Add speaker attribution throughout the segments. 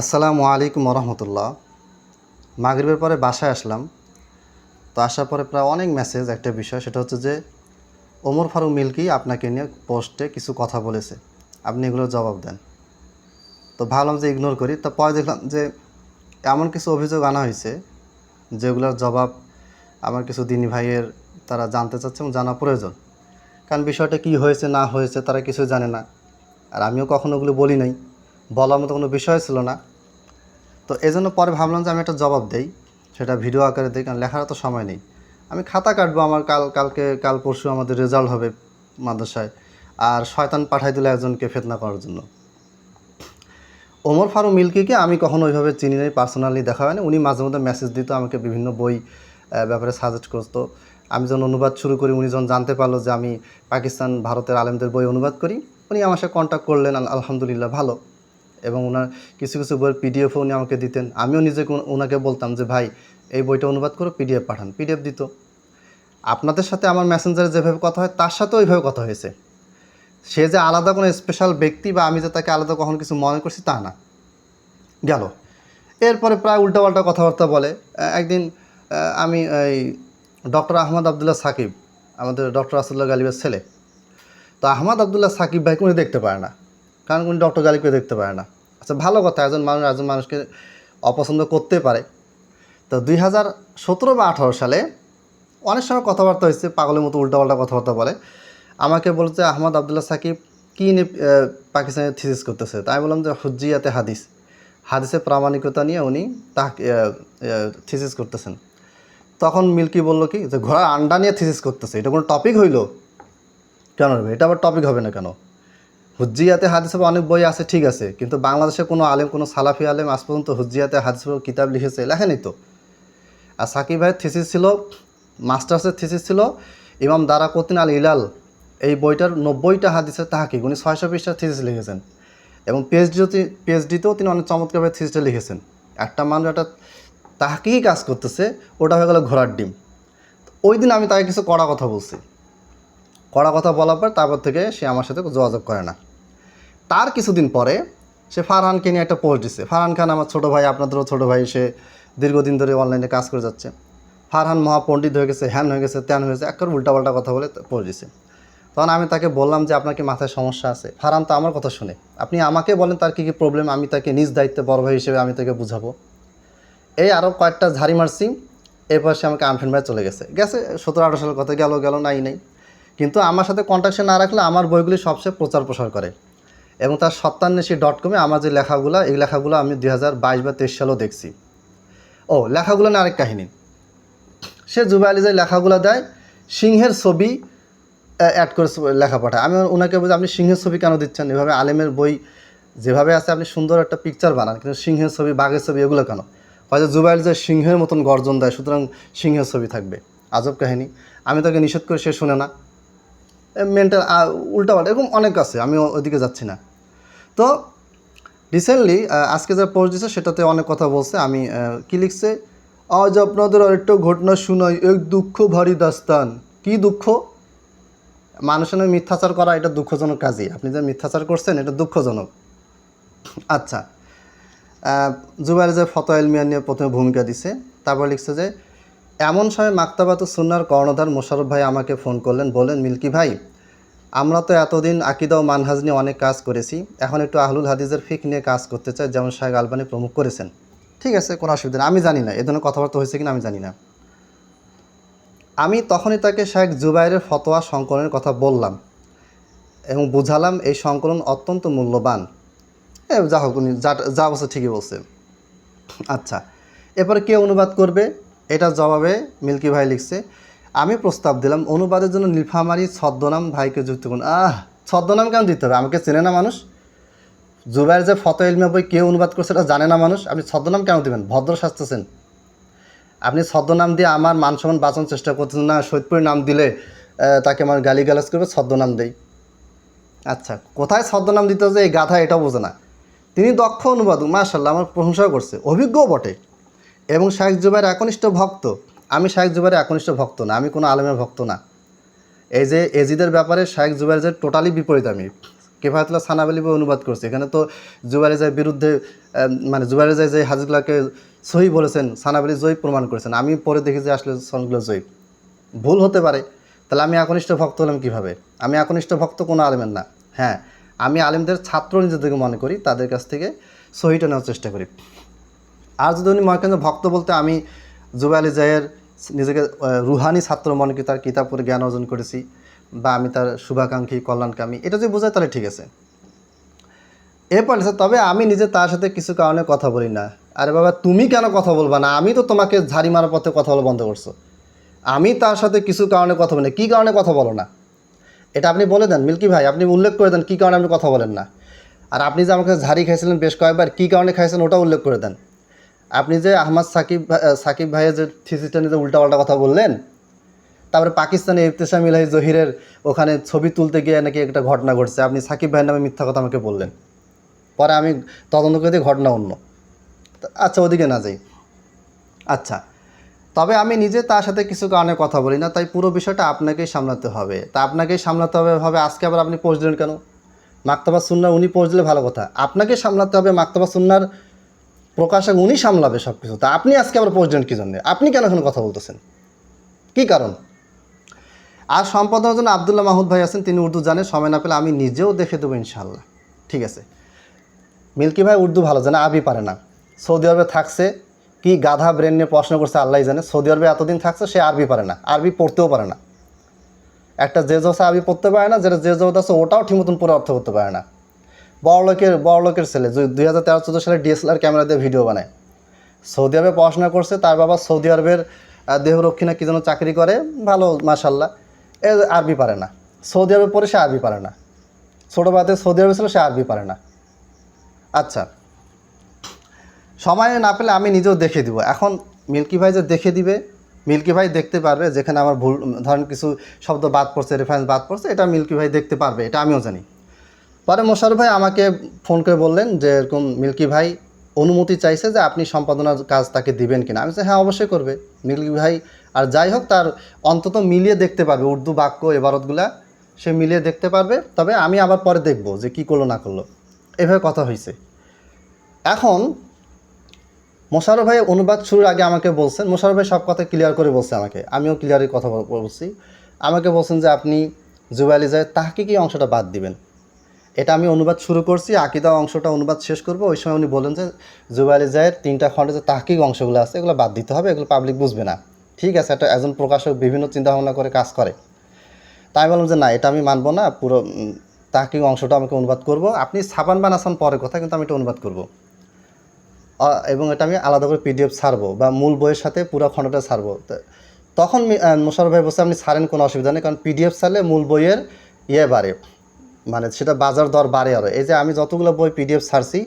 Speaker 1: আসসালামু আলাইকুম রহমতুল্লাহ। মাগরিবের পরে বাসায় আসলাম। তো আসার পরে প্রায় অনেক মেসেজ, একটা বিষয় সেটা হচ্ছে যে ওমর ফারুক মিল্কি আপনাকে নিয়ে পোস্টে কিছু কথা বলেছে, আপনি এগুলোর জবাব দেন। তো ভাবলাম যে ইগনোর করি। তো পরে দেখলাম যে এমন কিছু অভিযোগ আনা হয়েছে যেগুলোর জবাব আমার কিছু দিনী ভাইয়ের তারা জানতে চাচ্ছে এবং জানা প্রয়োজন। কারণ বিষয়টা কী হয়েছে না হয়েছে তারা কিছু জানে না, আর আমিও কখনো ওগুলো বলি নাই, বলার মতো কোনো বিষয় ছিল না। তো এজন্য পরে ভাবলাম যে আমি একটা জবাব দেই, সেটা ভিডিও আকারে দিই, কারণ লেখার তো সময় নেই। আমি খাতা কাটবো, আমার কাল পরশু আমাদের রেজাল্ট হবে মাদ্রাসায়, আর শয়তান পাঠাই দিল একজনকে ফিতনা করার জন্য। ওমর ফারুক মিল্কিকে আমি কখনো ওইভাবে চিনি নাই, পার্সোনালি দেখা হয়নি। উনি মাঝে মধ্যে মেসেজ দিত, আমাকে বিভিন্ন বই ব্যাপারে সাজেস্ট করতো। আমি যখন অনুবাদ শুরু করি, উনি যখন জানতে পারলো যে আমি পাকিস্তান ভারতের আলেমদের বই অনুবাদ করি, উনি আমার সাথে কন্ট্যাক্ট করলেন। আলহামদুলিল্লাহ ভালো। এবং ওনার কিছু কিছু বইয়ের পিডিএফও উনি আমাকে দিতেন। আমিও নিজেকে ওনাকে বলতাম যে ভাই এই বইটা অনুবাদ করো, পিডিএফ পাঠান, পিডিএফ দিত। আপনাদের সাথে আমার মেসেঞ্জারে যেভাবে কথা হয় তার সাথেও ওইভাবে কথা হয়েছে। সে যে আলাদা কোনো স্পেশাল ব্যক্তি বা আমি যে তাকে আলাদা কখনো কিছু মনে করছি তা না। গেল এরপরে প্রায় উল্টাপাল্টা কথাবার্তা বলে। একদিন আমি এই ডক্টর আহমদ আবদুল্লাহ সাকিব, আমাদের ডক্টর আসাদুল্লাহ গালিবের ছেলে, তো আহমদ আবদুল্লাহ সাকিব ভাইকে উনি দেখতে পারে না, কারণ উনি ডক্টর গালিবকে দেখতে পারে না। আচ্ছা, ভালো কথা, একজন মানুষকে অপছন্দ করতে পারে। তো 2017 বা 18 সালে অনেক সময় কথাবার্তা হয়েছে, পাগলের মতো উল্টাপাল্টা কথাবার্তা বলে। আমাকে বলছে আহমদ আবদুল্লাহ সাকিব কী নিয়ে পাকিস্তানে থিসিস করতেছে। তাই বললাম যে হুজ্জিয়াতে হাদিসের প্রামাণিকতা নিয়ে উনি তা থিসিস করতেছেন। তখন মিল্কি বলল কি যে ঘোড়ার আন্ডা নিয়ে থিসিস করতেছে, এটা কোনো টপিক হইল? কেন রে, এটা আবার টপিক হবে না কেন? হুজ্জিয়াতে হাদিসের অনেক বই আছে, ঠিক আছে, কিন্তু বাংলাদেশে কোনো আলেম, কোনো সালাফি আলেম আজ পর্যন্ত হুজ্জিয়াতে হাদিসের কিতাব লিখেছে? লেখেনি তো। আর সাকিব ভাইয়ের থিসিস ছিল, মাস্টার্সের থিসিস ছিল ইমাম দারাকুতিন আল ইলাল, এই বইটার 90টা হাদিসের তাহকিক, উনি 600 পৃষ্ঠার থিসিস লিখেছেন। এবং পিএইচডিতেও তিনি অনেক চমৎকারভাবে থিসিসটা লিখেছেন। একটা মানুষ একটা তাহকিকই কাজ করতেছে, ওটা হয়ে গেল ঘোড়ার ডিম। ওই দিন আমি তাকে কিছু কড়া কথা বলছি। কড়া কথা বলার পর তারপর থেকে সে আমার সাথে যোগাযোগ করে না। তার কিছুদিন পরে সে ফারহানকে নিয়ে একটা পোস্ট দিছে। ফারহান খান আমার ছোটো ভাই, আপনাদেরও ছোটো ভাই, সে দীর্ঘদিন ধরে অনলাইনে কাজ করে যাচ্ছে। ফারহান মহাপণ্ডিত হয়ে গেছে, হ্যান হয়ে গেছে, ত্যান হয়েছে, একবার উল্টাপাল্টা কথা বলে পোস্ট দিছে। তখন আমি তাকে বললাম যে আপনার কি মাথায় সমস্যা আছে? ফারহান তো আমার কথা শুনে, আপনি আমাকে বলেন তার কী কী প্রবলেম, আমি তাকে নিজ দায়িত্বে বড় ভাই হিসেবে আমি তাকে বুঝাবো। এই আরও কয়েকটা ঝাড়ি মারছি, এরপর সে আমাকে আনফিন ভাই চলে গেছে 17-18 সালের কথা, গেল নাই। কিন্তু আমার সাথে কন্ট্যাক্টে না রাখলে আমার বইগুলি সবচেয়ে প্রচার প্রসার করে। এবং তার সত্যান্বেষী.com-এ আমার যে লেখাগুলো, এই লেখাগুলো আমি 2022 বা 23 সালেও দেখছি। ও লেখাগুলো না, আরেক কাহিনী, সে জুবাই আলী যে লেখাগুলো দেয়, সিংহের ছবি অ্যাড করে লেখা পাঠায়। আমি ওনাকে বলছি আপনি সিংহের ছবি কেন দিচ্ছেন? এভাবে আলেমের বই যেভাবে আছে আপনি সুন্দর একটা পিকচার বানান, কিন্তু সিংহের ছবি, বাঘের ছবি এগুলো কেন? হয়তো জুবাই আলী যে সিংহের মতন গর্জন দেয়, সুতরাং সিংহের ছবি থাকবে। আজব কাহিনী। আমি তাকে নিষেধ করে সে শুনে না, মেন্টাল উল্টাপাল্টা এরকম অনেক আছে, আমি ওইদিকে যাচ্ছি না। তো রিসেন্টলি আজকে যা পোস্ট দিচ্ছে সেটাতে অনেক কথা বলছে। আমি কী লিখছে, আজ আপনাদের আরেকটা ঘটনা শোনাই, এক দুঃখ ভারী দাস্তান। কি দুঃখ? মানুষের নামে মিথ্যাচার করা এটা দুঃখজনক কাজই। আপনি যে মিথ্যাচার করছেন এটা দুঃখজনক। আচ্ছা, জুবাইর যে ফতোয়া ইলমিয়া নিয়ে প্রথমে ভূমিকা দিছে, তারপর লিখছে যে এমন সময় মাকতাবাতুস সুন্নাহর কর্ণধার মোশাররফ ভাই আমাকে ফোন করলেন, বললেন মিল্কি ভাই, আমরা তো এতদিন আকিদা ও মানহাজ নিয়ে অনেক কাজ করেছি, এখন একটু আহলুল হাদিসের ফিক নিয়ে কাজ করতে চাই, যেমন শাহেখ আলবানী প্রমুখ করেছেন। ঠিক আছে, কোনো অসুবিধা নেই, আমি জানি না এ ধরনের কথাবার্তা হয়েছে কিনা, আমি জানি না। আমি তখনই তাকে শাহেখ জুবাইরের ফতোয়া সংকলনের কথা বললাম এবং বুঝালাম এই সংকলন অত্যন্ত মূল্যবান। যা হোক, উনি যা বলছে ঠিকই বলছে। আচ্ছা, এরপরে কে অনুবাদ করবে? এটার জবাবে মিল্কি ভাই লিখছে, আমি প্রস্তাব দিলাম অনুবাদের জন্য নীলফামারী ছদ্মনাম ভাইকে যুক্ত করুন। ছদ্মনাম কেন দিতে হবে? আমাকে চেনে না মানুষ? জুবাইর যে ফতোয়া ইলমিয়া বই কে অনুবাদ করছে এটা জানে না মানুষ? আপনি ছদ্মনাম কেন দেবেন? ভদ্র সাজতেছেন আপনি। ছদ্মনাম দিয়ে আমার মান সম্মান বাঁচানোর চেষ্টা করতেছেন না, সৈয়দপুরের নাম দিলে তাকে আমার গালিগালাজ করবে, ছদ্মনাম দেই। আচ্ছা, কোথায় ছদ্মনাম দিতে হচ্ছে এই গাধা এটাও বোঝে না। তিনি দক্ষ অনুবাদক, মাশাআল্লাহ, আমার প্রশংসা করছে, অভিজ্ঞও বটে, এবং শাহেখ জুবাইর একনিষ্ঠ ভক্ত। আমি শাহেখ জুবাইরের একনিষ্ঠ ভক্ত না, আমি কোনো আলেমের ভক্ত না। এই যে এজিদের ব্যাপারে শাহেখ জুবাইর যে টোটালি বিপরীত আমি, কিফায়াতুল্লাহ সানাব আলী বই অনুবাদ করছি, এখানে তো জুবাইর রেজার বিরুদ্ধে মানে জুবাইর রেজা যে হাদিসগুলোকে সহি বলেছেন সানাব আলী জয়ী প্রমাণ করেছেন, আমি পরে দেখি যে আসলে সনগুলো জয়ী। ভুল হতে পারে, তাহলে আমি একনিষ্ঠ ভক্ত হলাম কীভাবে? আমি একনিষ্ঠ ভক্ত কোনো আলেমের না। হ্যাঁ, আমি আলেমদের ছাত্র নিজেদেরকে মনে করি, তাদের কাছ থেকে সহিটা নেওয়ার চেষ্টা করি। আর যদি উনি মনে করেন ভক্ত বলতে আমি জুবাইর আলী জায়ের নিজেকে রুহানি ছাত্র মনে করি, তার কিতাব পড়ে জ্ঞান অর্জন করেছি, বা আমি তার শুভাকাঙ্ক্ষী কল্যাণকামী, এটা যদি বোঝায় তাহলে ঠিক আছে। এরপর তবে আমি নিজে তার সাথে কিছু কারণে কথা বলি না। আরে বাবা, তুমি কেন কথা বলবা না? আমি তো তোমাকে ঝাড়ি মারার পথে কথা বলা বন্ধ করছো। আমি তার সাথে কিছু কারণে কথা বলি না। কী কারণে কথা বলো না এটা আপনি বলে দেন মিল্কি ভাই, আপনি উল্লেখ করে দেন কী কারণে আপনি কথা বলেন না। আর আপনি যে আমাকে ঝাড়ি খাইছিলেন বেশ কয়েকবার, কী কারণে খাইছেন ওটা উল্লেখ করে দেন। আপনি যে আহমদ সাকিব ভাইয়ের যে থিসিসটা নিয়ে উল্টাপাল্টা কথা বললেন, তারপরে পাকিস্তানে ইফতেশাম ইলাহি জহিরের ওখানে ছবি তুলতে গিয়ে নাকি একটা ঘটনা ঘটছে, আপনি সাকিব ভাইয়ের নামে মিথ্যা কথা আমাকে বললেন। পরে আমি তদন্ত করে দিই ঘটনা অন্য। আচ্ছা, ওদিকে না যাই। আচ্ছা, তবে আমি নিজে তার সাথে কিছু কারণে কথা বলি না, তাই পুরো বিষয়টা আপনাকেই সামলাতে হবে। তা আপনাকেই সামলাতে হবে আজকে আবার আপনি পোস্ট দিলেন কেন? মাক্তাবা সুন্নাহ উনি পোস্ট দিলে ভালো কথা, আপনাকে সামলাতে হবে। মাক্তাবা সুন্নাহর প্রকাশক উনি সামলাবে সব কিছু, তা আপনি আজকে আবার পোস্ট দিলেন কী জন্যে? আপনি কেন এখন কথা বলতেছেন, কী কারণ? আর সম্পাদনার জন্য আবদুল্লাহ মাহমুদ ভাই আছেন, তিনি উর্দু জানে, সময় না পেলে আমি নিজেও দেখে দেবো ইনশাআল্লাহ। ঠিক আছে। মিল্কি ভাই উর্দু ভালো জানে, আরবি পারে না। সৌদি আরবে থাকছে, কি গাধা ব্রেন নিয়ে পড়াশোনা করছে আল্লাহ জানে। সৌদি আরবে এতদিন থাকছে, সে আরবি পারে না, আরবি পড়তেও পারে না। একটা যে জোসা আরবি পড়তে পারে না, যেটা যে জোদ আছে ওটাও ঠিক মতন পরে অর্থ করতে পারে না। বড়লোকের ছেলে 2013-14 সালে ডিএসএলআর ক্যামেরা দিয়ে ভিডিও বানায়। সৌদি আরবে পড়াশোনা করছে, তার বাবা সৌদি আরবের দেহরক্ষী না কী যেন চাকরি করে, ভালো মাশাল্লাহ। এ আরবি পারে না। সৌদি আরবে পড়ে সে আরবি পারে না। ছোটোবেলাতে সৌদি আরবে ছিল, সে আরবি পারে না। আচ্ছা, সময় না পেলে আমি নিজেও দেখে দিব। এখন মিল্কি ভাই যে দেখে দিবে, মিল্কি ভাই দেখতে পারবে যেখানে আমার ভুল, ধরেন কিছু শব্দ বাদ পড়ছে, রেফারেন্স বাদ পড়ছে, এটা মিল্কি ভাই দেখতে পারবে, এটা আমিও জানি। পরে মোশাররফ ভাই আমাকে ফোন করে বললেন যে এরকম মিল্কি ভাই অনুমতি চাইছে যে আপনি সম্পাদনার কাজ তাকে দিবেন কিনা। আমি বলছি হ্যাঁ, অবশ্যই করবে মিল্কি ভাই। আর যাই হোক, তার অন্তত মিলিয়ে দেখতে পারবে, উর্দু বাক্য এবারতগুলা সে মিলিয়ে দেখতে পারবে। তবে আমি আবার পরে দেখব যে কী করলো না করলো। এভাবে কথা হয়েছে। এখন মোশাররফ ভাই অনুবাদ শুরুর আগে আমাকে বলছেন, মোশাররফ ভাই সব কথা ক্লিয়ার করে বলছে আমাকে, আমিও ক্লিয়ারই কথা বলছি। আমাকে বলছেন যে আপনি জুবাইর আলী জায়ের তাহকিকি অংশটা বাদ দিবেন। এটা আমি অনুবাদ শুরু করছি, আকিদা অংশটা অনুবাদ শেষ করব, ওই সময় উনি বলেন যে জুবাইর আলী জায়ের 3টা খণ্ডে যে তাহকিক অংশগুলো আছে এগুলো বাদ দিতে হবে, এগুলো পাবলিক বুঝবে না। ঠিক আছে, একটা একজন প্রকাশক বিভিন্ন চিন্তাভাবনা করে কাজ করে। তাই আমি বললাম যে না, এটা আমি মানবো না, পুরো তাহকিক অংশটা আমাকে অনুবাদ করব। আপনি ছাপান বা নাসান পরের কথা, কিন্তু আমি এটা অনুবাদ করব, এবং এটা আমি আলাদা করে পিডিএফ ছাড়বো, বা মূল বইয়ের সাথে পুরো খণ্ডটা ছাড়বো। তখন মোশাররফ ভাই বলছে আপনি ছাড়েন, কোনো অসুবিধা নেই, কারণ পিডিএফ ছাড়লে মূল বইয়ের বাড়ে, মানে সেটা বাজার দর বাড়ে আরও। এই যে আমি যতগুলো বই পিডিএফ ছাড়ছি,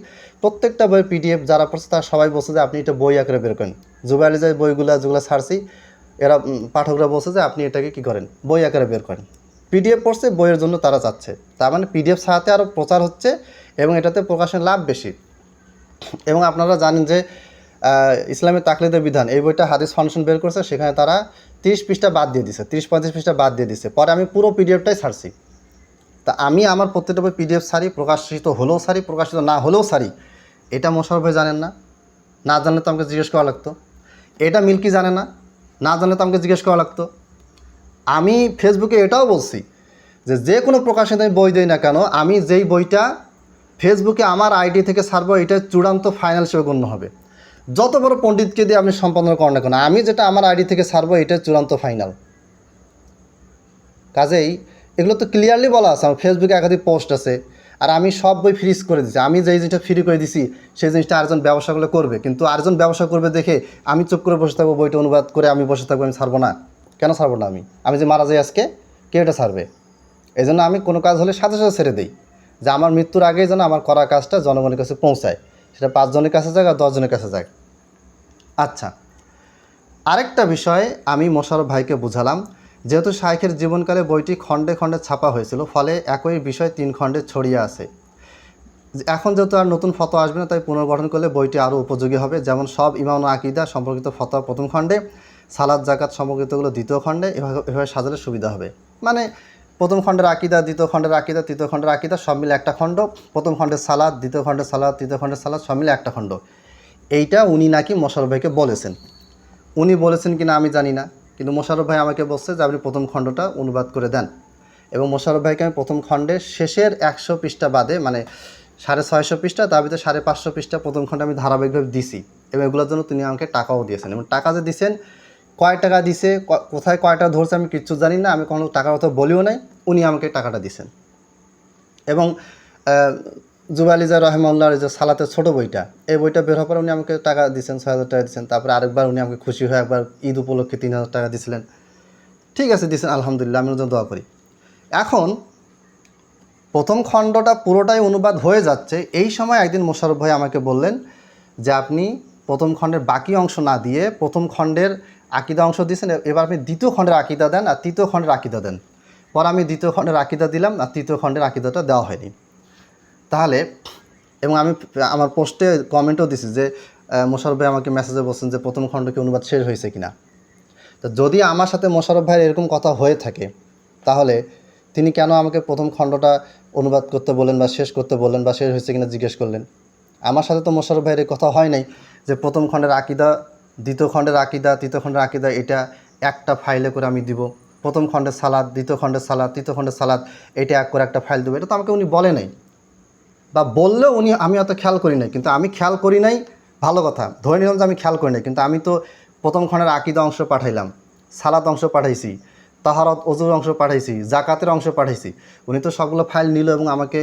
Speaker 1: প্রত্যেকটা বইয়ের পিডিএফ যারা পড়ছে তারা সবাই বলছে যে আপনি এটা বই আকারে বের করেন। জুবাইর আলী জায়ের বইগুলো যেগুলো ছাড়ছি, এরা পাঠকরা বলছে যে আপনি এটাকে কী করেন, বই আকারে বের করেন। পিডিএফ পড়ছে বইয়ের জন্য তারা চাচ্ছে, তার মানে পিডিএফ ছাড়াতে আরও প্রচার হচ্ছে এবং এটাতে প্রকাশের লাভ বেশি। এবং আপনারা জানেন যে ইসলামের তাকলিদের বিধান, এই বইটা হাদিস ফাউন্ডেশন বের করছে, সেখানে তারা 30 পৃষ্ঠা বাদ দিয়ে দিছে, 30-35 পৃষ্ঠা বাদ দিয়ে দিছে। পরে আমি পুরো পিডিএফটাই ছাড়ছি। তা আমি আমার প্রত্যেকটা বই পিডিএফ ছাড়ি, প্রকাশিত হলেও ছাড়ি, প্রকাশিত না হলেও ছাড়ি। এটা মোশাররফ ভাই জানেন না, না জানলে তো আমাকে জিজ্ঞেস করা লাগতো। এটা মিল্কি জানে না, না জানলে তো আমাকে জিজ্ঞেস করা লাগতো। আমি ফেসবুকে এটাও বলছি যে কোনো প্রকাশনে আমি বই দিই না কেন, আমি যেই বইটা ফেসবুকে আমার আইডি থেকে ছাড়বো এটা চূড়ান্ত ফাইনাল হিসেবে গণ্য হবে। যত বড় পণ্ডিতকে দিয়ে আপনি সম্পাদনা করেন না কেন, আমি যেটা আমার আইডি থেকে ছাড়বো এটা চূড়ান্ত ফাইনাল। কাজেই এগুলো তো ক্লিয়ারলি বলা আছে, আমার ফেসবুকে একাধিক পোস্ট আছে। আর আমি সব বই ফ্রিজ করে দিচ্ছি, আমি যেই জিনিসটা ফ্রি করে দিছি সেই জিনিসটা আরেকজন ব্যবসাগুলো করবে, কিন্তু আরেকজন ব্যবসা করবে দেখে আমি চুপ করে বসে থাকবো, বইটা অনুবাদ করে আমি বসে থাকবো, আমি ছাড়বো না। কেন ছাড়বো না? আমি যে মারা যাই আজকে, কেউ এটা ছাড়বে? এই জন্য আমি কোনো কাজ হলে সাথে সাথে ছেড়ে দিই, যে আমার মৃত্যুর আগেই যেন আমার করা কাজটা জনগণের কাছে পৌঁছায়, সেটা 5 জনের কাছে যাক আর 10 জনের কাছে যাক। আচ্ছা, আরেকটা বিষয় আমি মোশাররফ ভাইকে বুঝালাম, যেহেতু শাইখের জীবনকালে বইটি খণ্ডে খণ্ডে ছাপা হয়েছিল, ফলে একই বিষয় 3 খণ্ডে ছড়িয়ে আছে। এখন যেহেতু আর নতুন ফতোয়া আসবে না, তাই পুনর্গঠন করলে বইটি আরও উপযোগী হবে। যেমন সব ইমান ও আকিদা সম্পর্কিত ফতোয়া 1ম খণ্ডে, সালাত জাকাত সম্পর্কিতগুলো 2য় খণ্ডে, এভাবে সাজালে সুবিধা হবে। মানে প্রথম খণ্ডের আকিদা, দ্বিতীয় খণ্ডের আকিদা, তৃতীয় খণ্ডের আকিদা সব মিলে একটা খণ্ড, প্রথম খণ্ডের সালাত, দ্বিতীয় খণ্ডের সালাত, তৃতীয় খণ্ডের সালাত সব মিলে একটা খণ্ড। এইটা উনি নাকি মোশাররফ ভাইকে বলেছেন। উনি বলেছেন কিনা আমি জানি না, কিন্তু মোশাররফ ভাই আমাকে বলছে যে আপনি প্রথম খণ্ডটা অনুবাদ করে দেন। এবং মোশাররফ ভাইকে আমি প্রথম খণ্ডের শেষের 100 পৃষ্ঠা বাদে, মানে 650 পৃষ্ঠা, তার ভিতরে 550 পৃষ্ঠা প্রথম খণ্ডে আমি ধারাবাহিকভাবে দিছি, এবং এগুলোর জন্য তিনি আমাকে টাকাও দিয়েছেন। এবং টাকা যে দিয়েছেন, কয় টাকা দিছে, কোথায় কয়টা ধরছে আমি কিচ্ছু জানি না, আমি কোনো টাকার কথা বলিও নাই, উনি আমাকে টাকাটা দিয়েছেন। এবং জুবালিজা রহমাউল্লাহর যে সালাতের ছোটো বইটা, এই বইটা বের হওয়ার পরে উনি আমাকে টাকা দিয়েছেন, 6,000 টাকা দিয়েছেন। তারপরে আরেকবার উনি আমাকে খুশি হয়ে একবার ঈদ উপলক্ষে 3,000 টাকা দিয়েছিলেন। ঠিক আছে, দিয়েছেন, আলহামদুলিল্লাহ, আমি ওর জন্য দোয়া করি। এখন প্রথম খণ্ডটা পুরোটাই অনুবাদ হয়ে যাচ্ছে, এই সময় একদিন মোশাররফ ভাই আমাকে বললেন যে আপনি প্রথম খণ্ডের বাকি অংশ না দিয়ে প্রথম খণ্ডের আকিদা অংশ দিয়েছেন, এবার আপনি দ্বিতীয় খণ্ডের আকিদা দেন আর তৃতীয় খণ্ডের আকিদা দেন। পরে আমি দ্বিতীয় খণ্ডের আকিদা দিলাম আর তৃতীয় খণ্ডের আকিদাটা দেওয়া হয়নি। তাহলে, এবং আমি আমার পোস্টে কমেন্টও দিছি যে মোশাররফ ভাই আমাকে মেসেজে বলছেন যে প্রথম খণ্ড কি অনুবাদ শেষ হয়েছে কিনা। তো যদি আমার সাথে মোশাররফ ভাইয়ের এরকম কথা হয়ে থাকে, তাহলে তিনি কেন আমাকে প্রথম খণ্ডটা অনুবাদ করতে বললেন বা শেষ করতে বললেন বা শেষ হয়েছে কিনা জিজ্ঞেস করলেন? আমার সাথে তো মোশাররফ ভাইয়ের এই কথা হয় নাই যে প্রথম খণ্ডের আকিদা, দ্বিতীয় খণ্ডের আকিদা, তৃতীয় খণ্ডের আকিদা এটা একটা ফাইলে করে আমি দিব, প্রথম খণ্ডের সালাদ, দ্বিতীয় খণ্ডের সালাদ, তৃতীয় খণ্ডের সালাদ এটা এক করে একটা ফাইল দেবো। এটা তো আমাকে উনি বলে নাই, বা বললেও উনি, আমি অত খেয়াল করি নাই। কিন্তু আমি খেয়াল করি নাই, ভালো কথা, ধরে নিলাম যে আমি খেয়াল করি নাই, কিন্তু আমি তো প্রথম খণ্ডের আকিদা অংশ পাঠাইলাম, সালাত অংশ পাঠাইছি, তাহারত অজুর অংশ পাঠাইছি, জাকাতের অংশ পাঠাইছি। উনি তো সবগুলো ফাইল নিল এবং আমাকে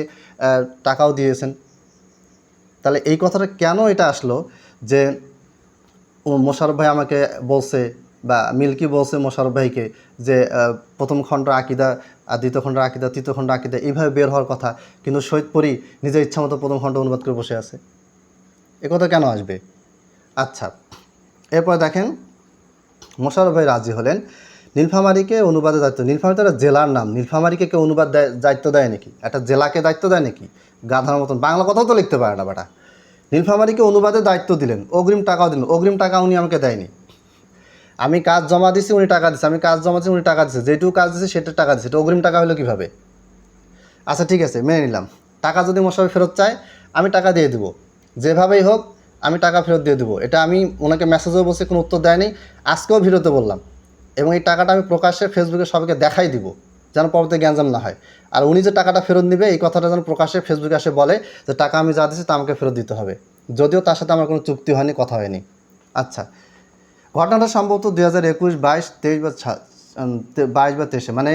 Speaker 1: টাকাও দিয়েছেন। তাহলে এই কথাটা কেন এটা আসলো যে মোশাররফ ভাই আমাকে বলছে বা মিল্কি বলছে মোশাররফ ভাইকে যে প্রথম খণ্ড আকিদা আর দ্বিতীয় খণ্ড আকিদা, তৃতীয় খণ্ড আকিদা এইভাবে বের হওয়ার কথা, কিন্তু সৈয়দপুরি নিজের ইচ্ছা মতো প্রথম খণ্ড অনুবাদ করে বসে আছে? এ কথা কেন আসবে? আচ্ছা, এরপর দেখেন মোশাররফ ভাই রাজি হলেন নীলফামারীকে অনুবাদের দায়িত্ব। নীলফামারী তো একটা জেলার নাম, নীলফামারীকে কেউ অনুবাদ দায়িত্ব দেয় নাকি? একটা জেলাকে দায়িত্ব দেয় নাকি? গাধার মতন বাংলা কথাও তো লিখতে পারে না বেটা। নীলফামারীকে অনুবাদের দায়িত্ব দিলেন, অগ্রিম টাকাও দিলেন। অগ্রিম টাকা উনি আমাকে দেয়নি। আমি কাজ জমা দিছি, উনি টাকা দিচ্ছে, আমি কাজ জমা দিচ্ছি, উনি টাকা দিচ্ছে, যেটুকু কাজ দিচ্ছে সেটা টাকা দিচ্ছে, এটা অগ্রিম টাকা হলো কীভাবে? আচ্ছা ঠিক আছে, মেনে নিলাম। টাকা যদি মোশাররফ ফেরত চায় আমি টাকা দিয়ে দেবো, যেভাবেই হোক আমি টাকা ফেরত দিয়ে দেবো। এটা আমি ওনাকে মেসেজও বলছি, কোনো উত্তর দেয়নি, আজকেও ভিডিওতে বললাম। এবং এই টাকাটা আমি প্রকাশ্যে ফেসবুকে সবাইকে দেখাই দিব, যেন পরবর্তী গ্যাঞ্জাম না হয়। আর উনি যে টাকাটা ফেরত নেবে এই কথাটা যেন প্রকাশ্যে ফেসবুকে আসে বলে যে টাকা আমি যা দিচ্ছি তা আমাকে ফেরত দিতে হবে, যদিও তার সাথে আমার কোনো চুক্তি হয়নি, কথা হয়নি। আচ্ছা, ঘটনাটা সম্ভবত 2021, 22, 23 বা 22 বা 23, মানে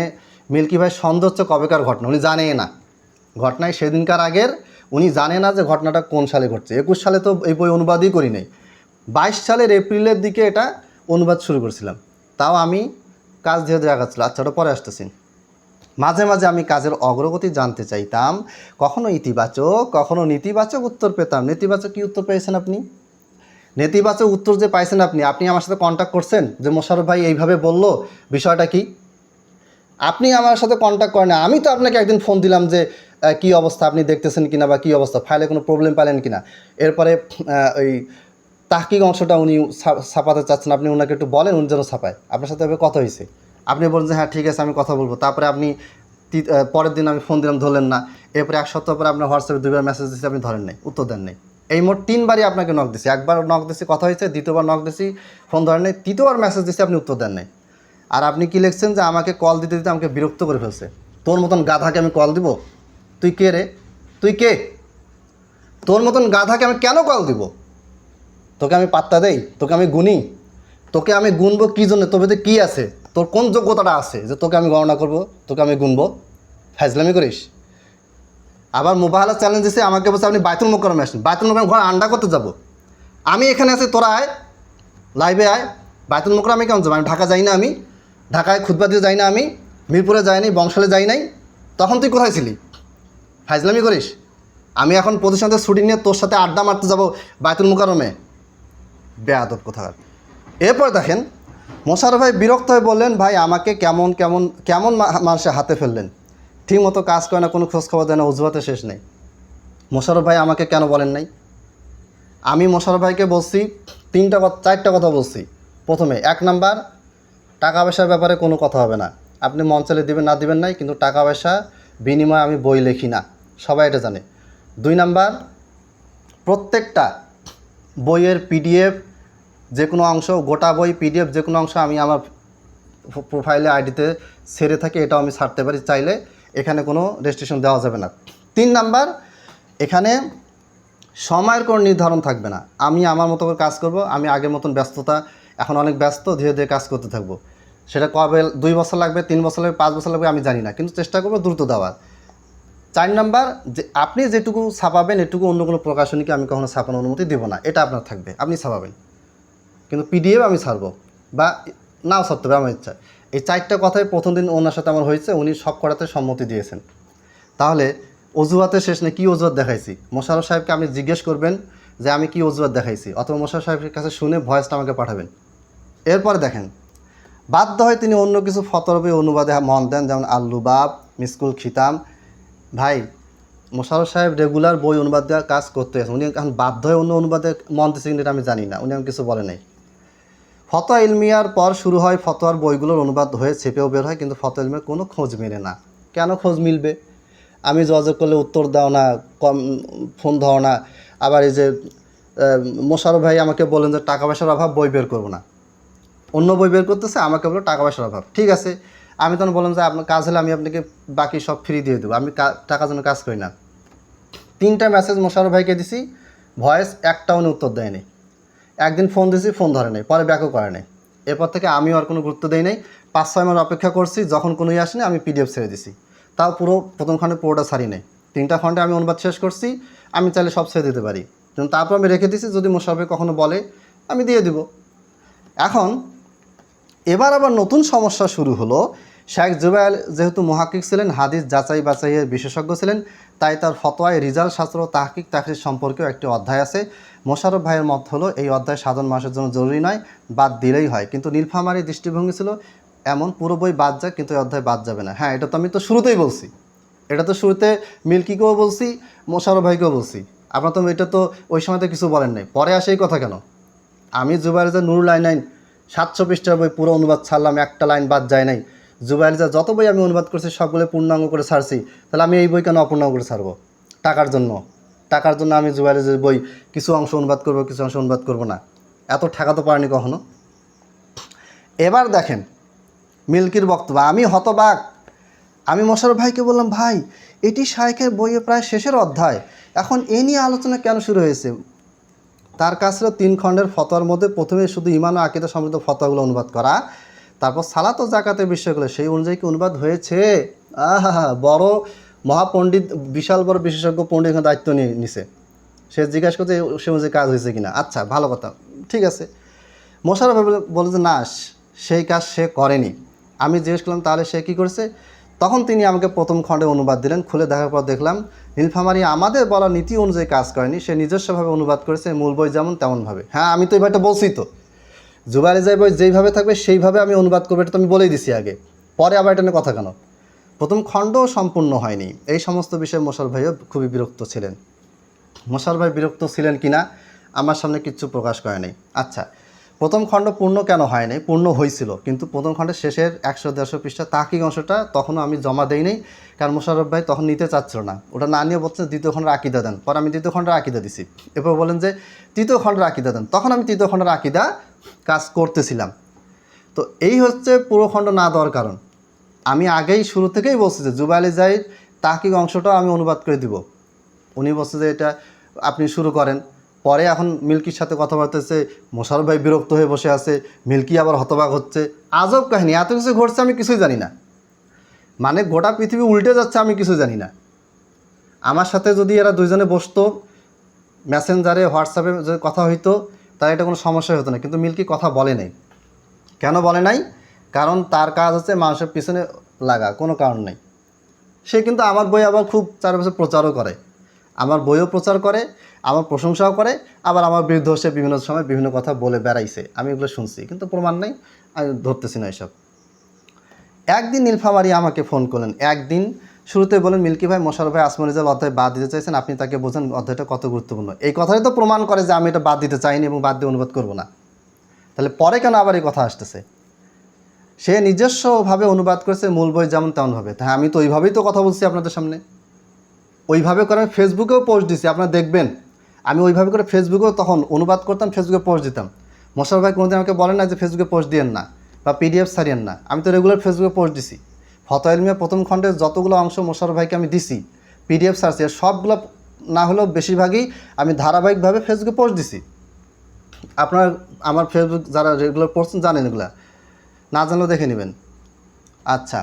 Speaker 1: মিল্কি ভাই সন্দেহ হচ্ছে কবেকার ঘটনা, উনি জানে না। ঘটনায় সেদিনকার আগের, উনি জানে না যে ঘটনাটা কোন সালে ঘটছে। 21 সালে তো এই বই অনুবাদই করি নাই, 22 সালের এপ্রিলের দিকে এটা অনুবাদ শুরু করেছিলাম। তাও আমি কাজ যেহেতু দেখাচ্ছিল। আচ্ছা, ওটা পরে আসতেছি। মাঝে মাঝে আমি কাজের অগ্রগতি জানতে চাইতাম, কখনো ইতিবাচক কখনো নেতিবাচক উত্তর পেতাম। নেতিবাচক কী উত্তর পেয়েছেন আপনি? নেতিবাচক উত্তর যে পাইছেন আপনি আমার সাথে কন্ট্যাক্ট করছেন যে মোশাররফ ভাই এইভাবে বলল, বিষয়টা কি? আপনি আমার সাথে কন্ট্যাক্ট করেন না। আমি তো আপনাকে একদিন ফোন দিলাম যে কী অবস্থা, আপনি দেখতেছেন কিনা বা কী অবস্থা, ফাইলে কোনো প্রবলেম পেলেন কিনা। এরপরে ওই তাহকিক অংশটা উনি ছাপাতে চাচ্ছেন, আপনি ওনাকে একটু বলেন উনি যেন ছাপায়। আপনার সাথে এভাবে কথা হয়েছে, আপনি বলেন যে হ্যাঁ ঠিক আছে আমি কথা বলবো। তারপরে আপনি পরের দিন আমি ফোন দিলাম, ধরলেন না। এরপরে 1 সপ্তাহ পরে আপনার হোয়াটসঅ্যাপে 2বার মেসেজ দিচ্ছি, আপনি ধরেন নাই, উত্তর দেন নাই। এই মোট 3বারই আপনাকে নক দিছি। একবার নক দিছি, কথা হয়েছে, দ্বিতীয়বার নক দিছি, ফোন ধরেন নাই, তৃতীয়বার মেসেজ দিচ্ছি, আপনি উত্তর দেন নাই। আর আপনি কি লিখছেন যে আমাকে কল দিতে দিতে আমাকে বিরক্ত করে ফেলছে। তোর মতন গাধাকে আমি কল দিব? তুই কে রে? তুই কে? তোর মতন গাধাকে আমি কেন কল দিব? তোকে আমি পাত্তা দেই? তোকে আমি গুনি? তোকে আমি গুনবো কী জন্য? তোর ভিতরে কী আছে? তোর কোন যোগ্যতাটা আছে যে তোকে আমি গণনা করব, তোকে আমি গুনবো? ফাজলামি করিস? আবার মোবাইলের চ্যালেঞ্জ দিছে, আমাকে বলছে আপনি বাইতুল মোকাররমে আসেন। বাইতুল মোকাররম ঘর আন্ডা করতে যাব? আমি এখানে আছি, তোরা আয়, লাইভে আয়। বাইতুল মোকাররমে কেমন যাবো? আমি ঢাকা যাই না, আমি ঢাকায় খুতবা দিতে যাই না, আমি মিরপুরে যাই নাই, বংশালে যাই নাই। তখন তুই কোথায় ছিলি? ফাজলামি করিস? আমি এখন প্রতিষ্ঠানতে ছুটি নিয়ে তোর সাথে আড্ডা মারতে যাব বাইতুল মোকাররমে? বেয়াদব কোথাকার। এরপর দেখেন মোশাররফ ভাই বিরক্ত হয়ে বললেন, ভাই আমাকে কেমন কেমন কেমন মানুষের হাতে ফেললেন, ঠিক মতো কাজ করে না, কোনো খোঁজখবর দেয় না, অজুহাতে শেষ নেই। মোশাররফ ভাই আমাকে কেন বলেন নাই? আমি মোশাররফ ভাইকে বলছি 4টা কথা বলছি। প্রথমে 1 নাম্বার, টাকা পয়সার ব্যাপারে কোনো কথা হবে না। আপনি মন চাইলে দিবেন, না দিবেন নাই, কিন্তু টাকা পয়সা বিনিময়ে আমি বই লিখি না, সবাই এটা জানে। 2 নাম্বার, প্রত্যেকটা বইয়ের পিডিএফ যে কোনো অংশ, গোটা বই পিডিএফ যে কোনো অংশ আমি আমার প্রোফাইলে আইডিতে ছেড়ে থাকি, এটাও আমি ছাড়তে পারি চাইলে, এখানে কোনো রেস্ট্রিকশন দেওয়া যাবে না। 3 নাম্বার, এখানে সময়ের কোনো নির্ধারণ থাকবে না। আমি আমার মতো করে কাজ করব, আমি আগের মতন ব্যস্ততা, এখন অনেক ব্যস্ত, ধীরে ধীরে কাজ করতে থাকবো। সেটা কবে 2 বছর লাগবে, 3 বছর লাগবে, 5 বছর লাগবে আমি জানি না, কিন্তু চেষ্টা করবো দ্রুত দেওয়ার। 4 নাম্বার, যে আপনি যেটুকু ছাপাবেন এটুকু অন্য কোনো প্রকাশনীকে আমি কখনো ছাপানোর অনুমতি দেবো না, এটা আপনার থাকবে, আপনি ছাপাবেন, কিন্তু পিডিএফ আমি ছাড়বো বা নাও ছাড়তে হবে আমার ইচ্ছা। এই 4টা কথাই প্রথম দিন ওনার সাথে আমার হয়েছে, উনি সব করাতে সম্মতি দিয়েছেন। তাহলে অজুহাতে শেষ নেই, কী অজুহাত দেখাইছি? মোশাররফ সাহেবকে আপনি জিজ্ঞেস করবেন যে আমি কি অজুহাত দেখাইছি, অথবা মোশাররফ সাহেবের কাছে শুনে ভয়েসটা আমাকে পাঠাবেন। এরপরে দেখেন, বাধ্য হয়ে তিনি অন্য কিছু ফতরবি অনুবাদে মন দেন, যেমন আল্লুবাব, মিসকুল খিতাম। ভাই, মোশাররফ সাহেব রেগুলার বই অনুবাদ দেওয়ার কাজ করতে আছে, উনি এখন বাধ্য হয়ে অন্য অনুবাদে মন দিচ্ছে কিনা এটা আমি জানি না, উনি আমি কিছু বলে নাই। ফতোয়া ইলমিয়ার পর শুরু হয় ফতোয়ার বইগুলোর অনুবাদ হয়ে ছেপেও বের হয়, কিন্তু ফতোয়া ইলমিয়ার কোনো খোঁজ মেলে না। কেন খোঁজ মিলবে? আমি যোগাযোগ করলে উত্তর দাও না, কম ফোন দাও না। আবার এই যে মোশাররফ ভাই আমাকে বলেন যে টাকা পয়সার অভাব, বই বের করবো না, অন্য বই বের করতেছে, আমাকে বলো টাকা পয়সার অভাব। ঠিক আছে, আমি তখন বললাম যে আপনার কাজ হলে আমি আপনাকে বাকি সব ফ্রি দিয়ে দেবো, আমি টাকার জন্য কাজ করি না। 3টা মেসেজ মোশাররফ ভাইকে দিছি, ভয়েস একটাও উনি উত্তর দেয়নি। একদিন ফোন দিয়েছি, ফোন ধরে নেই, পরে ব্যাকও করে নেই। এরপর থেকে আমিও আর কোনো গুরুত্ব দেই নাই। 5-6 মাস অপেক্ষা করছি, যখন কোনোই আসেনি আমি পিডিএফ ছেড়ে দিছি। তাও পুরো প্রথম খণ্ডে পুরোটা ছাড়ি নাই, 3টা খণ্ডে আমি অনুবাদ শেষ করছি। আমি চাইলে সব ছেড়ে দিতে পারি, কিন্তু তারপর আমি রেখে দিছি, যদি মোশাররফ কখনো বলে আমি দিয়ে দিব। এখন এবার আবার নতুন সমস্যা শুরু হলো। শেখ জুবায়ের যেহেতু মুহাক্কিক ছিলেন, হাদিস যাচাই বাছাইয়ের বিশেষজ্ঞ ছিলেন, তাই তার ফতোয়ায় রিজাল শাস্ত্র, তাহকিক তাফসীর সম্পর্কেও একটি অধ্যায় আছে। মোশাররফ ভাইয়ের মত হলো এই অধ্যায় সাধারণ মানুষের জন্য জরুরি নয়, বাদ দিলেই হয়। কিন্তু নীলফামারীর দৃষ্টিভঙ্গি ছিল এমন, পুরো বই বাদ যাক, কিন্তু এই অধ্যায় বাদ যাবে না। হ্যাঁ, এটা তো আমি তো শুরুতেই বলছি, এটা তো শুরুতে মিল্কিকেও বলছি, মোশাররফ ভাইকেও বলছি। আপনার তো এটা তো ওই সময়তে কিছু বলেন নাই, পরে আসে এই কথা কেন? আমি জুবায়ের যে নুরুল আইনাইন 700 পৃষ্ঠার বই পুরো অনুবাদ ছাড়লাম, একটা লাইন বাদ যায় নাই। জুবায়ের যা যত বই আমি অনুবাদ করছি সবগুলো পূর্ণাঙ্গ করে ছাড়ছি, তাহলে আমি এই বই কেন অপূর্ণাঙ্গ করে ছাড়বো? টাকার জন্য? টাকার জন্য আমি জুবায়ের যে বই কিছু অংশ অনুবাদ করবো, কিছু অংশ অনুবাদ করবো না? এত ঠেকা তো পারেনি কখনো। এবার দেখেন মিল্কির বক্তব্য, আমি হতবাক। আমি মোশাররফ ভাইকে বললাম, ভাই এটি শাইখের বইয়ে প্রায় শেষের অধ্যায়, এখন এ নিয়ে আলোচনা কেন শুরু হয়েছে? তার কাজ ছিল 3 খণ্ডের ফতোয়ার মধ্যে প্রথমে শুধু ঈমান ও আকীদা সমৃদ্ধ ফতোয়াগুলো অনুবাদ করা, তারপর সালাত ও জাকাতের বিষয়গুলো সেই অনুযায়ী কি অনুবাদ হয়েছে? আহা, বড় মহাপণ্ডিত, বিশাল বড় বিশেষজ্ঞ পণ্ডিত এখানে দায়িত্ব নিয়ে নিছে। সে জিজ্ঞাসা করছে সে অনুযায়ী কাজ হয়েছে কিনা। আচ্ছা, ভালো কথা, ঠিক আছে। মোশাররফ বলে যে না, সেই কাজ সে করেনি। আমি জিজ্ঞেস করলাম তাহলে সে কী করেছে? তখন তিনি আমাকে প্রথম খণ্ডে অনুবাদ দিলেন। খুলে দেখার পর দেখলাম নীলফামারী আমাদের বলা নীতি অনুযায়ী কাজ করেনি, সে নিজস্বভাবে অনুবাদ করেছে, মূল বই যেমন তেমনভাবে। হ্যাঁ, আমি তো এই বইটা বলছি তো, জুবায়ের যে বই যেইভাবে থাকবে সেইভাবে আমি অনুবাদ করবো, এটা তো আমি বলেই দিছি আগে, পরে আবার এটা নিয়ে কথা কেন? প্রথম খণ্ডও সম্পূর্ণ হয়নি। এই সমস্ত বিষয়ে মোশাররফ ভাইও খুবই বিরক্ত ছিলেন। মোশাররফ ভাই বিরক্ত ছিলেন কিনা আমার সামনে কিচ্ছু প্রকাশ করে নাই। আচ্ছা, প্রথম খণ্ড পূর্ণ কেন হয় নাই? পূর্ণ হয়েছিল, কিন্তু প্রথম খণ্ডের শেষের 100-150 পৃষ্ঠা তাহকিক অংশটা তখনও আমি জমা দেই নাই, কারণ মোশাররফ ভাই তখন নিতে চাচ্ছিল না। ওটা না নিয়ে বলছেন দ্বিতীয় খণ্ডের আকীদা দেন, পরে আমি দ্বিতীয় খণ্ডের আকীদা দিছি। এরপর বলেন যে তৃতীয় খণ্ডের আকীদা দেন, তখন আমি তৃতীয় খণ্ডের আকীদা কাজ করতেছিলাম। তো এই হচ্ছে পুরো খণ্ড না দেওয়ার কারণ। আমি আগেই শুরু থেকেই বলছি যে জুবায়ের জাহিদ তাহকিক অংশটাও আমি অনুবাদ করে দিব। উনি বলছে যে এটা আপনি শুরু করেন। পরে এখন মিল্কির সাথে কথা বলতেছে, মোশাররফ ভাই বিরক্ত হয়ে বসে আছে, মিল্কি আবার হতবাক হচ্ছে। আজব কাহিনী, এত কিছু ঘটছে আমি কিছুই জানি না। মানে গোটা পৃথিবী উল্টে যাচ্ছে, আমি কিছু জানি না। আমার সাথে যদি এরা দুইজনে বসতো, মেসেঞ্জারে হোয়াটসঅ্যাপে যদি কথা হইতো, তাহলে এটা কোনো সমস্যা হতো না, কিন্তু মিল্কি কথা বলে নাই। কেন বলে নাই? কারণ তার কাজ হচ্ছে মানুষের পিছনে লাগা, কোনো কারণ নেই। সে কিন্তু আমার বই আবার খুব চারপাশে প্রচারও করে, আমার বইও প্রচার করে, আমার প্রশংসাও করে, আবার আমার বিরুদ্ধে সে বিভিন্ন সময় বিভিন্ন কথা বলে বেড়াইছে, আমি এগুলো শুনছি, কিন্তু প্রমাণ নেই, আমি ধরতেছি না এসব। একদিন নীলফামারী আমাকে ফোন করলেন, একদিন শুরুতে বলেন, মিল্কি ভাই মোশাররফ ভাই আসমা রেজাল অধ্যায় বাদ দিতে চাইছেন, আপনি তাকে বোঝান অধ্যায়টা কত গুরুত্বপূর্ণ। এই কথাই তো প্রমাণ করে যে আমি এটা বাদ দিতে চাইনি এবং বাদ দিয়ে অনুবাদ করব না। তাহলে পরে কেন আবার এই কথা আসতেছে? সে নিজস্বভাবে অনুবাদ করেছে মূল বই যেমন তেমনভাবে। হ্যাঁ, আমি তো ওইভাবেই তো কথা বলছি আপনাদের সামনে, ওইভাবে করে আমি ফেসবুকেও পোস্ট দিছি, আপনারা দেখবেন। আমি ওইভাবে করে ফেসবুকেও তখন অনুবাদ করতাম, ফেসবুকে পোস্ট দিতাম। মোশাররফ ভাই কোনোদিন আমাকে বলেন না যে ফেসবুকে পোস্ট দিয়েন না বা পিডিএফ ছাড়িয়েন না, আমি তো রেগুলার ফেসবুকে পোস্ট দিছি। ফতোয়া ইলমিয়া প্রথম খণ্ডের যতগুলো অংশ মোশাররফ ভাইকে আমি দিছি, পিডিএফ ছাড়ছি, সবগুলো না হলেও বেশিরভাগই আমি ধারাবাহিকভাবে ফেসবুকে পোস্ট দিছি। আপনার আমার ফেসবুক যারা রেগুলার পড়ছেন জানেন, এগুলা না জানলেও দেখে নেবেন। আচ্ছা,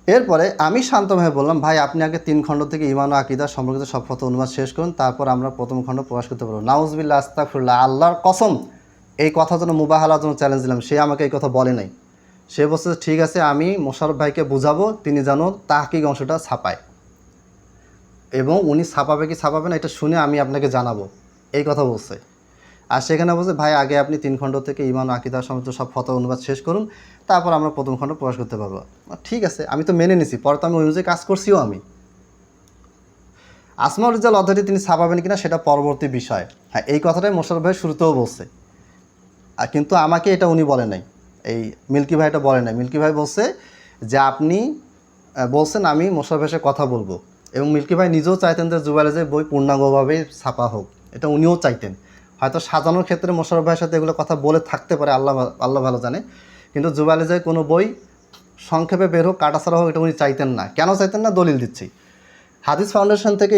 Speaker 1: এরপরে আমি শান্তভাবে বললাম, ভাই আপনি আগে 3 খণ্ড থেকে ঈমান ও আকীদা সম্পর্কিত সব ফতোয়া অনুবাদ শেষ করুন, তারপর আমরা প্রথম খণ্ড প্রকাশ করতে পারবো। নাউজুবিল্লাহ, আস্তাগফিরুল্লাহ, আল্লাহর কসম এই কথার জন্য মুবাহালার জন্য চ্যালেঞ্জ দিলাম, সে আমাকে এই কথা বলে নাই। সে বলছে ঠিক আছে, আমি মোশাররফ ভাইকে বুঝাবো, তিনি যেন তাহকিক অংশটা ছাপায়, এবং উনি ছাপাবে কি ছাপাবে না এটা শুনে আমি আপনাকে জানাবো, এই কথা বলছে। আর সেখানে বলছে ভাই আগে আপনি 3 খণ্ড থেকে ঈমান ও আকীদা সম্পর্কিত সব ফতোয়া অনুবাদ শেষ করুন, তারপর আমরা প্রথম খণ্ড প্রকাশ করতে পারবো। ঠিক আছে, আমি তো মেনে নিছি, পরে তো আমি ওই অনুযায়ী কাজ করছিও। আমি আসমাউল রিজাল অধ্যায়টি তিনি ছাপাবেন কিনা সেটা পরবর্তী বিষয়। হ্যাঁ, এই কথাটাই মোশাররফ ভাই শুরুতেও বলছে, আর কিন্তু আমাকে এটা উনি বলে নাই, এই মিল্কি ভাই এটা বলে নাই। মিল্কি ভাই বলছে যে আপনি বলছেন আমি মোশাররফ ভাইয়ের সাথে কথা বলবো, এবং মিল্কি ভাই নিজেও চাইতেন যে জুবাইরের বই পূর্ণাঙ্গভাবে ছাপা হোক, এটা উনিও চাইতেন। হয়তো সাজানোর ক্ষেত্রে মোশাররফ ভাইয়ের সাথে এগুলো কথা বলে থাকতে পারে, আল্লাহ ভালো জানে, কিন্তু জুবাইরের কোনো বই সংক্ষেপে বের হোক, কাটাছাড়া হোক, এটা উনি চাইতেন না। কেন চাইতেন না? দলিল দিচ্ছি। হাদিস ফাউন্ডেশন থেকে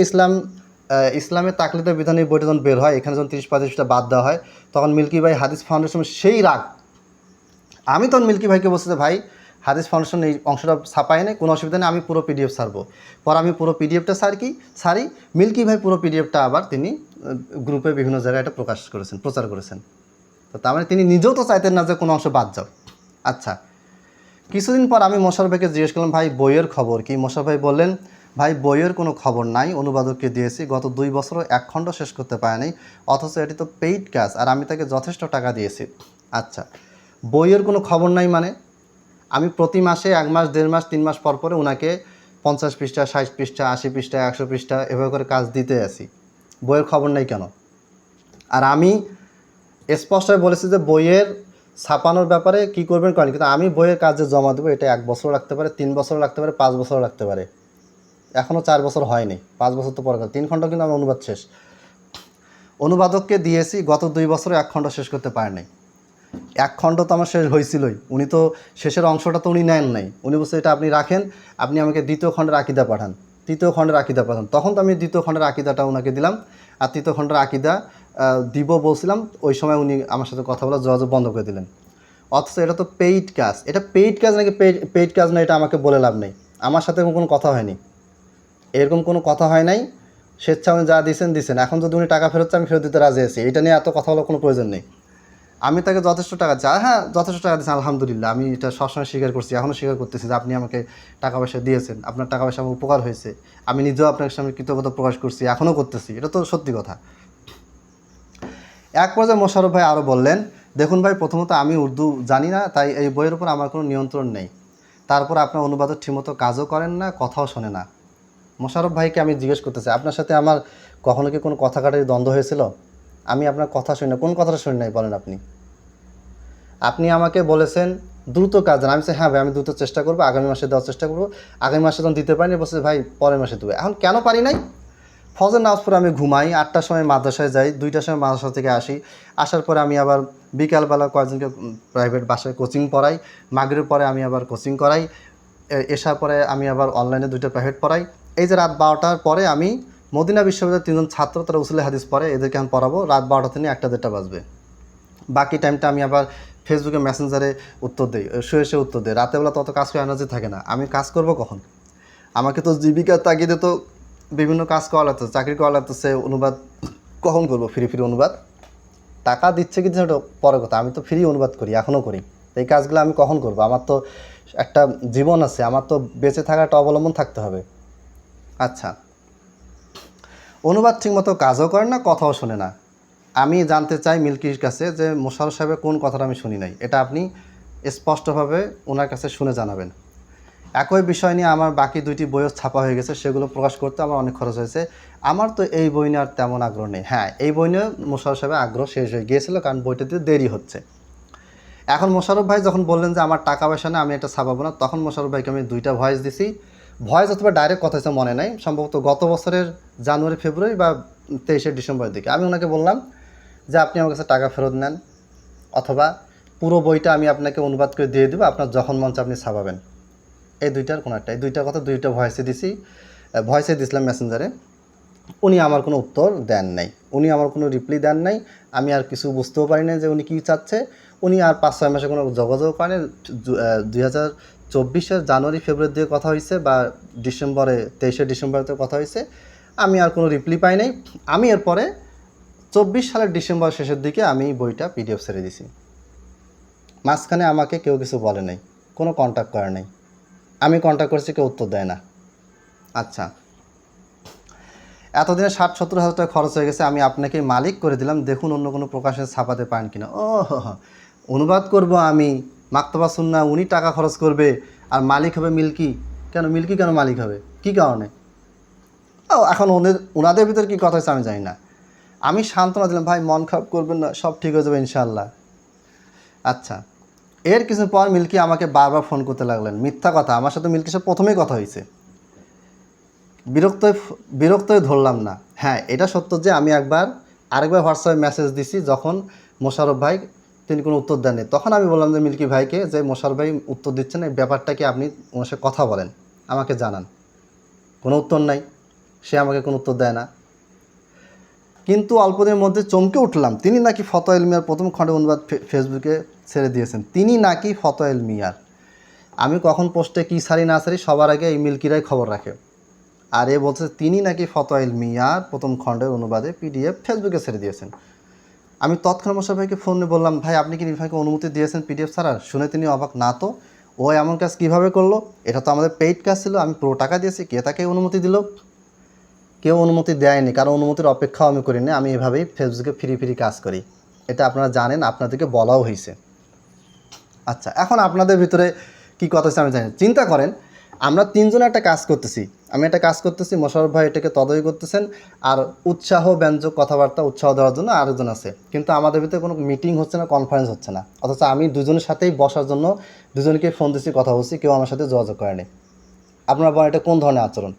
Speaker 1: ইসলামের তাকলিদের বিধান এই বইটা যখন বের হয়, এখানে যখন 30-35টা বাদ দেওয়া হয়, তখন মিল্কি ভাই হাদিস ফাউন্ডেশন সেই রাগ। আমি তখন মিল্কি ভাইকে বলছি যে ভাই হাদিস ফাউন্ডেশন এই অংশটা ছাপায় নেই, কোনো অসুবিধা নেই, আমি পুরো পিডিএফ ছাড়বো। পর আমি পুরো পিডিএফটা ছাড়ি, মিল্কি ভাই পুরো পিডিএফটা আবার তিনি গ্রুপে বিভিন্ন জায়গায় এটা প্রচার করেছেন। তো তার মানে তিনি নিজেও তো চাইতেন না যে কোনো অংশ বাদ যাও। আচ্ছা, কিছুদিন পর আমি মোশাররফ ভাইকে জিজ্ঞেস করলাম, ভাই বইয়ের খবর কি? মোশাররফ ভাই বললেন, ভাই বইয়ের কোনো খবর নাই, অনুবাদককে দিয়েছি, গত 2 বছরও 1 খণ্ড শেষ করতে পারেনি, অথচ এটি তো পেইড কাজ, আর আমি তাকে যথেষ্ট টাকা দিয়েছি। আচ্ছা, বইয়ের কোনো খবর নাই মানে? আমি প্রতি মাসে 1 মাস, 1.5 মাস, 3 মাস পর পরে ওনাকে 50 পৃষ্ঠা, 60 পৃষ্ঠা, 80 পৃষ্ঠা, 100 পৃষ্ঠা এভাবে করে কাজ দিতে আসি, বইয়ের খবর নাই কেন? আর আমি স্পষ্টভাবে বলেছি যে বইয়ের ছাপানোর ব্যাপারে কী করবেন করেন, কিন্তু আমি বইয়ের কাজে জমা দেবো, এটা 1 বছর লাগতে পারে, 3 বছর লাগতে পারে, 5 বছর লাগতে পারে, এখনও 4 বছর হয়নি, 5 বছর তো পরে। 3 খণ্ড কিন্তু আমার অনুবাদ শেষ। অনুবাদককে দিয়েছি, গত 2 বছরে 1 খণ্ড শেষ করতে পারে নাই। 1 খণ্ড তো আমার শেষ হয়েছিলই, উনি তো শেষের অংশটা তো উনি নেন নাই। উনি বলছে এটা আপনি রাখেন, আপনি আমাকে 2য় খণ্ডের আকীদা পাঠান, 3য় খণ্ডের আকীদা পাঠান। তখন তো আমি 2য় খণ্ডের আকীদাটা ওনাকে দিলাম, আর 3য় খণ্ডের আকীদা দিব বলছিলাম, ওই সময় উনি আমার সাথে কথা বলা যোগাযোগ বন্ধ করে দিলেন। অথচ এটা তো পেইড কাজ, এটা পেইড কাজ নাকি পেইড কাজ না এটা আমাকে বলে লাভ নেই, আমার সাথে কোনো কথা হয়নি, এরকম কোনো কথা হয় নাই। স্বেচ্ছা উনি যা দিয়েছেন, এখন যদি উনি টাকা ফেরত চান আমি ফেরত দিতে রাজি আছি, এটা নিয়ে এত কথা বলার কোনো প্রয়োজন নেই। আমি তাকে যথেষ্ট টাকা চাই, হ্যাঁ যথেষ্ট টাকা দিয়েছেন, আলহামদুলিল্লাহ, আমি এটা সবসময় স্বীকার করছি, এখনও স্বীকার করতেছি যে আপনি আমাকে টাকা পয়সা দিয়েছেন, আপনার টাকা পয়সা আমার উপকার হয়েছে, আমি নিজেও আপনার সামনে কৃতজ্ঞতা প্রকাশ করছি, এখনও করতেছি, এটা তো সত্যি কথা। এক পর্যায়ে মোশাররফ ভাই আরও বললেন, দেখুন ভাই, প্রথমত আমি উর্দু জানি না, তাই এই বইয়ের উপর আমার কোনো নিয়ন্ত্রণ নেই, তারপর আপনার অনুবাদক ঠিকমতো কাজও করেন না, কথাও শোনে না। মোশাররফ ভাইকে আমি জিজ্ঞেস করতেছি, আপনার সাথে আমার কখনো কি কোনো কথা কাটারি দ্বন্দ্ব হয়েছিল? আমি আপনার কথা শুনি না, কোন কথাটা শুনি নাই বলেন আপনি? আপনি আমাকে বলেছেন দ্রুত কাজ দেন, আমি বলছি হ্যাঁ ভাই আমি দ্রুত চেষ্টা করবো, আগামী মাসে দেওয়ার চেষ্টা করবো। আগামী মাসে যখন দিতে পারিনি, বলছে ভাই পরের মাসে দেবো। এখন কেন পারি নাই? ফজর নামাজ পড়ে আমি ঘুমাই, 8টার সময় মাদ্রাসায় যাই, 2টার সময় মাদ্রাসা থেকে আসি, আসার পরে আমি আবার বিকালবেলা কয়েকজনকে প্রাইভেট বাসায় কোচিং পড়াই, মাগরিবের পরে আমি আবার কোচিং করাই, এসার পরে আমি আবার অনলাইনে 2টা প্রাইভেট পড়াই। এই যে রাত 12টার পরে আমি মদিনা বিশ্ববিদ্যালয়ের 3জন ছাত্র, তারা উসুলে হাদিস পড়ে, এদেরকে আমি পড়াবো, রাত 12টা থেকে 1টা-1:30টা বাজবে। বাকি টাইমটা আমি আবার ফেসবুকে মেসেঞ্জারে উত্তর দিই, শুয়ে উত্তর দিই, রাতেরবেলা তত কাজ করে এনার্জি থাকে না। আমি কাজ করব কখন? আমাকে তো জীবিকার তাগিদে তো বিভিন্ন কাজ করা লাগতেছে, চাকরি করা লাগতেছে, অনুবাদ কখন করবো? ফ্রি অনুবাদ টাকা দিচ্ছে কিন্তু সেটা পরে কথা, আমি তো ফ্রি অনুবাদ করি, এখনও করি। এই কাজগুলো আমি কখন করব? আমার তো একটা জীবন আছে, আমার তো বেঁচে থাকার একটা অবলম্বন থাকতে হবে। আচ্ছা, অনুবাদ ঠিকমতো কাজও করে না, কথাও শোনে না। আমি জানতে চাই মিল্কির কাছে যে মোশাররফ সাহেবের কোন কথাটা আমি শুনি নাই, এটা আপনি স্পষ্টভাবে ওনার কাছে শুনে জানাবেন। একই বিষয় নিয়ে আমার বাকি 2টি বইও ছাপা হয়ে গেছে, সেগুলো প্রকাশ করতে আমার অনেক খরচ হয়েছে। আমার তো এই বই নিয়ে আর তেমন আগ্রহ নেই। হ্যাঁ, এই বই নিয়ে মোশাররফ সাহেবের আগ্রহ শেষ হয়ে গিয়েছিল, কারণ বইটাতে দেরি হচ্ছে। এখন মোশাররফ ভাই যখন বললেন যে আমার টাকা পয়সা না, আমি এটা ছাপাবো না, তখন মোশাররফ ভাইকে আমি 2টা ভয়েস দিছি। ভয়েস অথবা ডাইরেক্ট কথা হচ্ছে মনে নাই, সম্ভবত গত বছরের জানুয়ারি ফেব্রুয়ারি বা 23শে ডিসেম্বরের দিকে আমি ওনাকে বললাম যে আপনি আমার কাছে টাকা ফেরত নেন, অথবা পুরো বইটা আমি আপনাকে অনুবাদ করে দিয়ে দেবো, আপনার যখন মন চায় আপনি ছাপাবেন। এই দুইটার কোনো একটা, এই দুইটার কথা 2টা ভয়েসে দিছি, ভয়েসে দিয়েছিলাম মেসেঞ্জারে। উনি আমার কোনো উত্তর দেন নাই, উনি আমার কোনো রিপ্লাই দেন নাই। আমি আর কিছু বুঝতেও পারি না যে উনি কী চাচ্ছে। উনি আর 5-6 মাসে কোনো যোগাযোগ করেন। 2024-এর জানুয়ারি ফেব্রুয়ারি দিয়ে কথা হয়েছে, বা ডিসেম্বরে 23শে ডিসেম্বরেতে কথা হয়েছে। আমি আর কোনো রিপ্লাই পাই নাই। আমি এরপরে 24 সালের ডিসেম্বর শেষের দিকে আমি বইটা পিডিএফ ছেড়ে দিছি। মাঝখানে আমাকে কেউ কিছু বলে নাই, কোনো কন্ট্যাক্ট করে নাই। আমি কন্ট্যাক্ট করেছি, কেউ উত্তর দেয় না। আচ্ছা, এতদিনে 60-70 হাজার টাকা খরচ হয়ে গেছে, আমি আপনাকে মালিক করে দিলাম, দেখুন অন্য কোনো প্রকাশনে ছাপাতে পারেন কিনা। ও অনুবাদ করব আমি, মাকতবা সুন্নাহ, উনি টাকা খরচ করবে, আর মালিক হবে মিল্কি। কেন মিল্কি, কেন মালিক হবে, কী কারণে? এখন ওনাদের ভিতরে কী কথা হয়েছে আমি জানি না। আমি সান্ত্বনা দিলাম, ভাই মন খারাপ করবেন না, সব ঠিক হয়ে যাবে ইনশাআল্লাহ। আচ্ছা, এর কিছু পর মিল্কি আমাকে বারবার ফোন করতে লাগলেন। মিথ্যা কথা, আমার সাথে মিল্কির সাথে প্রথমেই কথা হয়েছে। বিরক্ত হয়ে ধরলাম না। হ্যাঁ, এটা সত্য যে আমি আরেকবার হোয়াটসঅ্যাপে মেসেজ দিছি, যখন মোশাররফ ভাই তিনি কোনো উত্তর দেননি। তখন আমি বললাম যে মিল্কি ভাইকে, যে মোশাররফ ভাই উত্তর দিচ্ছেন, এই ব্যাপারটা কি আপনি ওনার সাথে কথা বলেন, আমাকে জানান। কোনো উত্তর নাই, সে আমাকে কোনো উত্তর দেয় না। কিন্তু অল্পদিনের মধ্যে চমকে উঠলাম, তিনি নাকি ফতোয়া ইলমিয়ার প্রথম খণ্ডে অনুবাদ ফেসবুকে ছেড়ে দিয়েছেন। তিনি নাকি ফতোয়া ইলমিয়ার, আমি কখন পোস্টে কী সারি না সারি সবার আগে এই মিল্কিরাই খবর রাখে। আর এ বলছে তিনি নাকি ফতোয়া ইলমিয়ার প্রথম খণ্ডের অনুবাদে পিডিএফ ফেসবুকে ছেড়ে দিয়েছেন। আমি তৎক্ষণাৎ মোশাররফ ভাইকে ফোনে বললাম, ভাই আপনি কি নীলফামারীকে অনুমতি দিয়েছেন পিডিএফ ছাড়ার? শুনে তিনি অবাক, না তো, ও এমন কাজ কীভাবে করলো? এটা তো আমাদের পেইড কাজ ছিল, আমি পুরো টাকা দিয়েছি, কে তাকে অনুমতি দিল? কেউ অনুমতি দেয়নি, কারণ অনুমতির অপেক্ষাও আমি করিনি। আমি এভাবেই ফেসবুকে ফ্রি কাজ করি, এটা আপনারা জানেন, আপনাদেরকে বলাও হয়েছে। আচ্ছা, এখন আপনাদের ভিতরে কী কথা হচ্ছে আমি জানি। চিন্তা করেন, আমরা 3জনে একটা কাজ করতেছি, আমি একটা কাজ করতেছি, মোশাররফ ভাই এটাকে তদারকি করতেছেন, আর উৎসাহ ব্যঞ্জক কথাবার্তা উৎসাহ দেওয়ার জন্য আরেকজন আছে। কিন্তু আমাদের ভিতরে কোনো মিটিং হচ্ছে না, কনফারেন্স হচ্ছে না, অথচ আমি দুজনের সাথেই বসার জন্য দুজনকে ফোন দিচ্ছি, কথা বলছি, কেউ আমার সাথে যোগাযোগ করেনি। আপনারা বলেন এটা কোন ধরনের আচরণ?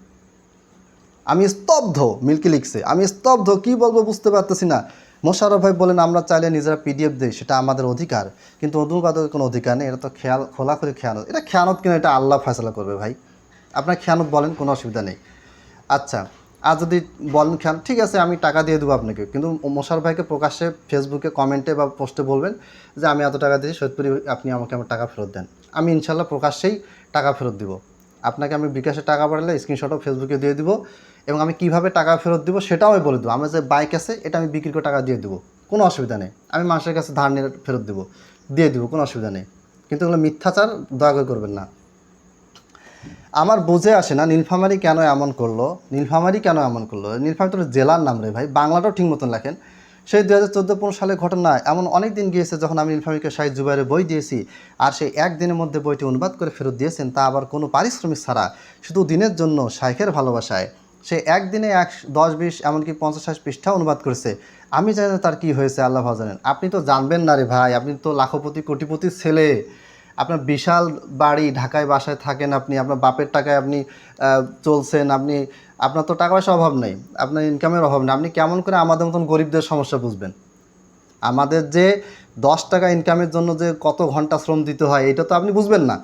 Speaker 1: আমি স্তব্ধ। মিল্কি লিখছে, আমি স্তব্ধ, কী বলবো বুঝতে পারতেছি না। মোশাররফ ভাই বলেন, আমরা চাইলে নিজেরা পিডিএফ দিই, সেটা আমাদের অধিকার, কিন্তু অনুবাদের কোনো অধিকার নেই। এটা তো খোলাখুলি খেয়ানত। এটা খেয়ানত কিনা এটা আল্লাহ ফয়সালা করবে ভাই। আপনার খেয়ানত বলেন, কোনো অসুবিধা নেই। আচ্ছা, আর যদি বলেন খেয়াল, ঠিক আছে, আমি টাকা দিয়ে দেবো আপনাকে, কিন্তু মোশাররফ ভাইকে প্রকাশ্যে ফেসবুকে কমেন্টে বা পোস্টে বলবেন যে আমি এত টাকা দিয়েছি, সত্যি আপনি আমাকে আমার টাকা ফেরত দেন। আমি ইনশাল্লাহ প্রকাশ্যেই টাকা ফেরত দিব। আপনাকে আমি বিকাশে টাকা পাঠালে স্ক্রিনশটও ফেসবুকে দিয়ে দিব, এবং আমি কীভাবে টাকা ফেরত দিব সেটাও আমি বলে দেবো। আমার যে বাইক আছে, এটা আমি বিক্রি করে টাকা দিয়ে দেবো, কোনো অসুবিধা নেই। আমি মানুষের কাছে ধার নিয়ে ফেরত দিয়ে দিব, কোনো অসুবিধা নেই। কিন্তু এগুলো মিথ্যাচার দয়া করে করবেন না। আমার বুঝে আসে না নীলফামারী কেন এমন করলো। নীলফামারী তো জেলার নাম রে ভাই, বাংলাটাও ঠিক মতন লেখেন। সেই 2014-15 সালের ঘটনা, এমন অনেক দিন গিয়েছে যখন আমি নীলফামারীকে শাহিদ জুবাইরের বই দিয়েছি, আর সেই একদিনের মধ্যে বইটি অনুবাদ করে ফেরত দিয়েছেন, তা আবার কোনো পারিশ্রমিক ছাড়া, শুধু দিনের জন্য শাইখের ভালোবাসায়। সে একদিনে 10-20 এমনকি 50-60 পৃষ্ঠা অনুবাদ করেছে। আমি জানি না তার কী হয়েছে, আল্লাহ জানেন। আপনি তো জানবেন না রে ভাই, আপনি তো লাখপতি কোটিপতির ছেলে, আপনার বিশাল বাড়ি, ঢাকায় বাসায় থাকেন আপনি, আপনার বাপের টাকায় আপনি চলছেন, আপনার তো টাকা পয়সার অভাব নেই, আপনার ইনকামের অভাব নেই। আপনি কেমন করে আমাদের মতন গরিবদের সমস্যা বুঝবেন? আমাদের যে 10 টাকা ইনকামের জন্য যে কত ঘন্টা শ্রম দিতে হয়, এটা তো আপনি বুঝবেন না।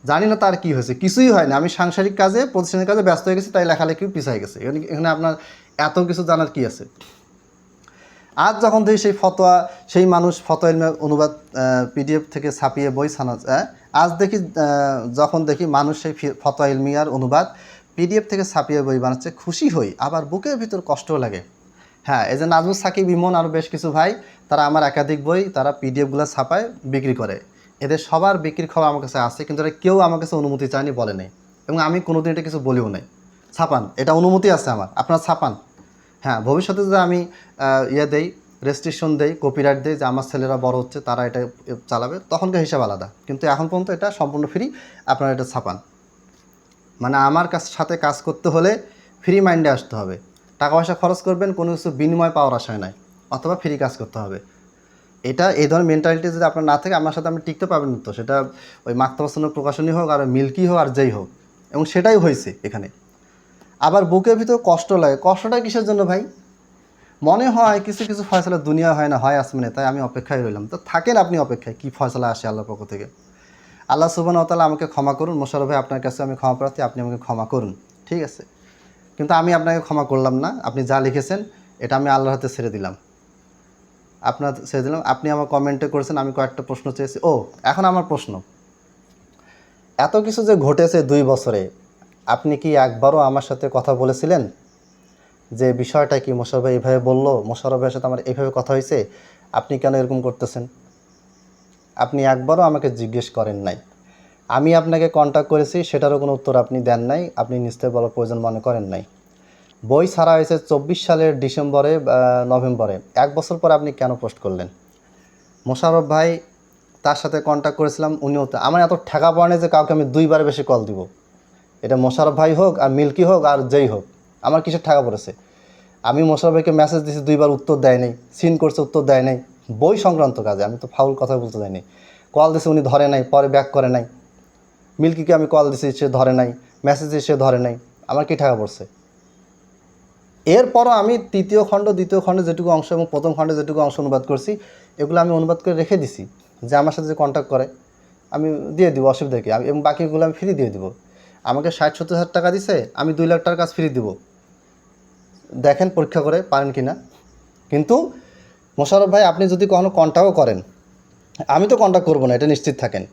Speaker 1: জানি না তার কী হয়েছে, কিছুই হয় না। আমি সাংসারিক কাজে, প্রতিষ্ঠানের কাজে ব্যস্ত হয়ে গেছি, তাই লেখালেখিও পিছিয়ে গেছে। এখানে আপনার এত কিছু জানার কী আছে? আজ যখন দেখি সেই মানুষ ফতোয়া ইলমিয়ার অনুবাদ পিডিএফ থেকে ছাপিয়ে বই আজ দেখি, যখন দেখি মানুষ সেই ফতোয়া ইলমিয়ার অনুবাদ পিডিএফ থেকে ছাপিয়ে বই বানাচ্ছে, খুশি হই, আবার বুকের ভিতর কষ্টও লাগে। হ্যাঁ, এই যে নাজমুস সাকিব, ইমন, আরও বেশ কিছু ভাই, তারা আমার একাধিক বই তারা পিডিএফগুলো ছাপায় বিক্রি করে। এদের সবার বিক্রির খবর আমার কাছে আছে, কিন্তু এরা কেউ আমার কাছে অনুমতি চায়নি, বলে নেই, এবং আমি কোনোদিন এটা কিছু বলিও নাই। ছাপান, এটা অনুমতি আছে আমার, আপনারা ছাপান। হ্যাঁ, ভবিষ্যতে যদি আমি দেই, রেস্ট্রিকশন দেই, কপিরাইট দেই, যে আমার ছেলেরা বড় হচ্ছে, তারা এটা চালাবে, তখনকার হিসাব আলাদা। কিন্তু এখন পর্যন্ত এটা সম্পূর্ণ ফ্রি, আপনারা এটা ছাপান। মানে আমার সাথে কাজ করতে হলে ফ্রি মাইন্ডে আসতে হবে। টাকা পয়সা খরচ করবেন, কোনো কিছু বিনিময় পাওয়ার আশায় নাই, অথবা ফ্রি কাজ করতে হবে। এটা এই ধরনের মেন্টালিটি যদি আপনার না থাকে আমার সাথে আপনি টিকতে পারবেন না। তো সেটা ওই মাক্তব হাসানের প্রকাশনী হোক আর মিল্কি হোক আর যেই হোক, এবং সেটাই হয়েছে এখানে। আবার বুকের ভিতর কষ্ট লাগে, কষ্টটা কিসের জন্য ভাই? মনে হয় কিছু কিছু ফয়সালা দুনিয়া হয় না, হয় আসমানে, তাই আমি অপেক্ষায় রইলাম। তো থাকেন আপনি অপেক্ষায়, কী ফয়সালা আসে আল্লাহর পক্ষ থেকে। আল্লাহ সুবহানাহু ওয়া তাআলা আমাকে ক্ষমা করুন, মোশাররফ ভাই আপনার কাছে আমি ক্ষমা প্রার্থী, আপনি আমাকে ক্ষমা করুন, ঠিক আছে? কিন্তু আমি আপনাকে ক্ষমা করলাম না। আপনি যা লিখেছেন এটা আমি আল্লাহর হাতে ছেড়ে দিলাম, আপনার ছেড়ে দিলাম। আপনি আমার কমেন্টে করেছেন, আমি কয়েকটা প্রশ্ন চেয়েছি। এখন আমার প্রশ্ন, এত কিছু যে ঘটেছে 2 বছরে, আপনি কি একবারও আমার সাথে কথা বলেছিলেন যে বিষয়টা কি? মোশাররফ ভাই এভাবে বলল, মোশাররফ ভাইয়ের সাথে আমার এইভাবে কথা হয়েছে, আপনি কেন এরকম করতেছেন? আপনি একবারও আমাকে জিজ্ঞেস করেন নাই। আমি আপনাকে কন্ট্যাক্ট করেছি, সেটারও কোনো উত্তর আপনি দেন নাই, আপনি নিশ্চয়ই বলার প্রয়োজন মনে করেন নাই। বই ছাড়া হয়েছে 24 সালের ডিসেম্বরে, নভেম্বরে, 1 বছর পরে আপনি কেন পোস্ট করলেন? মোশাররফ ভাই, তার সাথে কন্ট্যাক্ট করেছিলাম, উনিও তো আমার এত ঠেকা পড়ে যে কাউকে আমি 2 বার বেশি কল দিব। এটা মোশাররফ ভাই হোক আর মিল্কি হোক আর যেই হোক, আমার কিসের ঠেকা পড়েছে? আমি মোশাররফ ভাইকে মেসেজ দিয়েছি 2 বার, উত্তর দেয় নাই, সিন করছে উত্তর দেয় নাই, বই সংক্রান্ত কাজে, আমি তো ফাউল কথা বলতে যাইনি। কল দিয়েছে উনি ধরে নাই, পরে ব্যাক করে নাই। মিল্কিকে আমি কল দিয়েছি, সে ধরে নাই, মেসেজ দিয়ে সে ধরে নাই, আমার কি ঠেকা পড়ছে? এরপরও আমি তৃতীয় খণ্ড, দ্বিতীয় খণ্ডে যেটুকু অংশ এবং প্রথম খণ্ডে যেটুকু অংশ অনুবাদ করছি, এগুলো আমি অনুবাদ করে রেখে দিছি, যে আমার সাথে যে কন্ট্যাক্ট করে আমি দিয়ে দিব, অসুবিধা কি? এবং বাকিগুলো আমি ফ্রি দিয়ে দিব। আমাকে 60-70 হাজার টাকা দিছে, আমি 2 লাখ টাকার কাজ ফ্রি দিব, দেখেন পরীক্ষা করে পারেন কি না। কিন্তু মোশাররফ ভাই, আপনি যদি কখনো কন্ট্যাক্টও করেন, আমি তো কন্ট্যাক্ট করবো না, এটা নিশ্চিত থাকেন।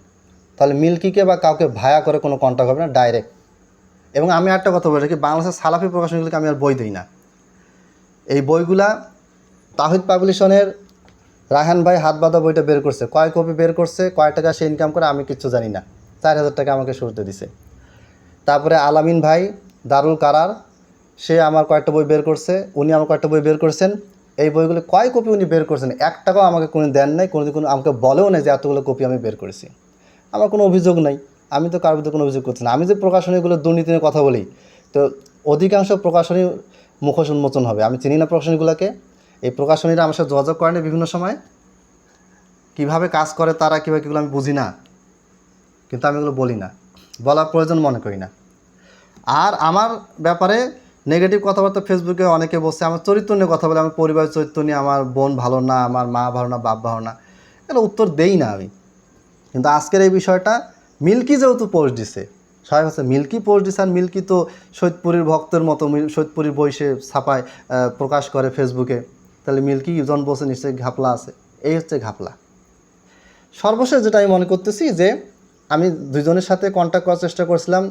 Speaker 1: তাহলে মিল্কিকে বা কাউকে ভায়া করে কোনো কন্ট্যাক্ট হবে না, ডাইরেক্ট। এবং আমি একটা কথা বলে রাখি, বাংলাদেশের সালাফি প্রকাশনীগুলোকে আমি আর বই দিই না। এই বইগুলা তাহিদ পাবলিশনের রায়হান ভাই হাত বাঁধা বইটা বের করছে, কয় কপি বের করছে, কয় টাকা সে ইনকাম করে আমি কিচ্ছু জানি না, 4,000 টাকা আমাকে শুরুতে দিছে। তারপরে আলামিন ভাই দারুল কারার, সে আমার কয়েকটা বই বের করছে, উনি আমার কয়েকটা বই বের করছেন। এই বইগুলো কয় কপি উনি বের করছেন, 1 টাকাও আমাকে কোনো দেন নাই, কোনো আমাকে বলেও নেই যে এতগুলো কপি আমি বের করেছি। আমার কোনো অভিযোগ নাই, আমি তো কারোর বিরুদ্ধে কোনো অভিযোগ করছি না। আমি যে প্রকাশনীগুলো দুর্নীতি নিয়ে কথা বলি, তো অধিকাংশ প্রকাশনী মুখোশ উন্মোচন হবে। আমি চিনি না প্রকাশনীগুলোকে, এই প্রকাশনীরা আমার সাথে যোগাযোগ করে না বিভিন্ন সময়, কীভাবে কাজ করে তারা, কীভাবে কীগুলো আমি বুঝি না, কিন্তু আমি এগুলো বলি না, বলার প্রয়োজন মনে করি না। আর আমার ব্যাপারে নেগেটিভ কথাবার্তা ফেসবুকে অনেকে বলছে, আমার চরিত্র নিয়ে কথা বলে, আমার পরিবারের চরিত্র নিয়ে, আমার বোন ভালো না, আমার মা ভালো না, বাপ ভালো না, এগুলো উত্তর দেই না আমি। কিন্তু আজকের এই বিষয়টা মিল্কি যেহেতু পোস্ট দিছে, সবাই হচ্ছে মিল্কি পোস্ট দিছে, আর মিল্কি তো সৈয়দপুরীর ভক্তের মতো, সৈয়দপুরীর বই সে ছাপায়, প্রকাশ করে ফেসবুকে, তাহলে মিল্কি জন বলছে নিশ্চয়ই ঘাপলা আছে। এই হচ্ছে ঘাপলা। সর্বশেষ যেটা আমি মনে করতেছি যে আমি 2 জনের সাথে কন্ট্যাক্ট করার চেষ্টা করছিলাম,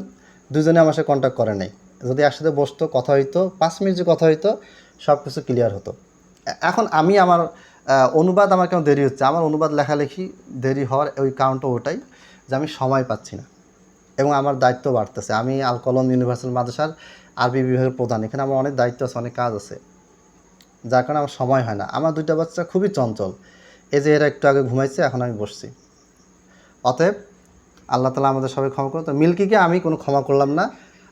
Speaker 1: 2 জনে আমার সাথে কন্ট্যাক্ট করে নাই। যদি একসাথে বসতো, কথা হইতো, 5 মিনিট যে কথা হইতো, সব কিছু ক্লিয়ার হতো। এখন আমি আমার অনুবাদ, আমার কেন দেরি হচ্ছে, আমার অনুবাদ লেখালেখি দেরি হওয়ার ওই কারণটা ওটাই যে আমি সময় পাচ্ছি না, এবং আমার দায়িত্ব বাড়তেছে। আমি আল কলম ইউনিভার্সাল মাদ্রাসার আরবি বিভাগের প্রধান, এখানে আমার অনেক দায়িত্ব আছে, অনেক কাজ আছে, যার কারণে আমার সময় হয় না। আমার 2টা বাচ্চা খুবই চঞ্চল, এই যে এরা একটু আগে ঘুমাইছে, এখন আমি বসছি। অতএব আল্লাহ তালা আমাদের সবাই ক্ষমা করুন। তো মিল্কিকে আমি কোনো ক্ষমা করলাম না,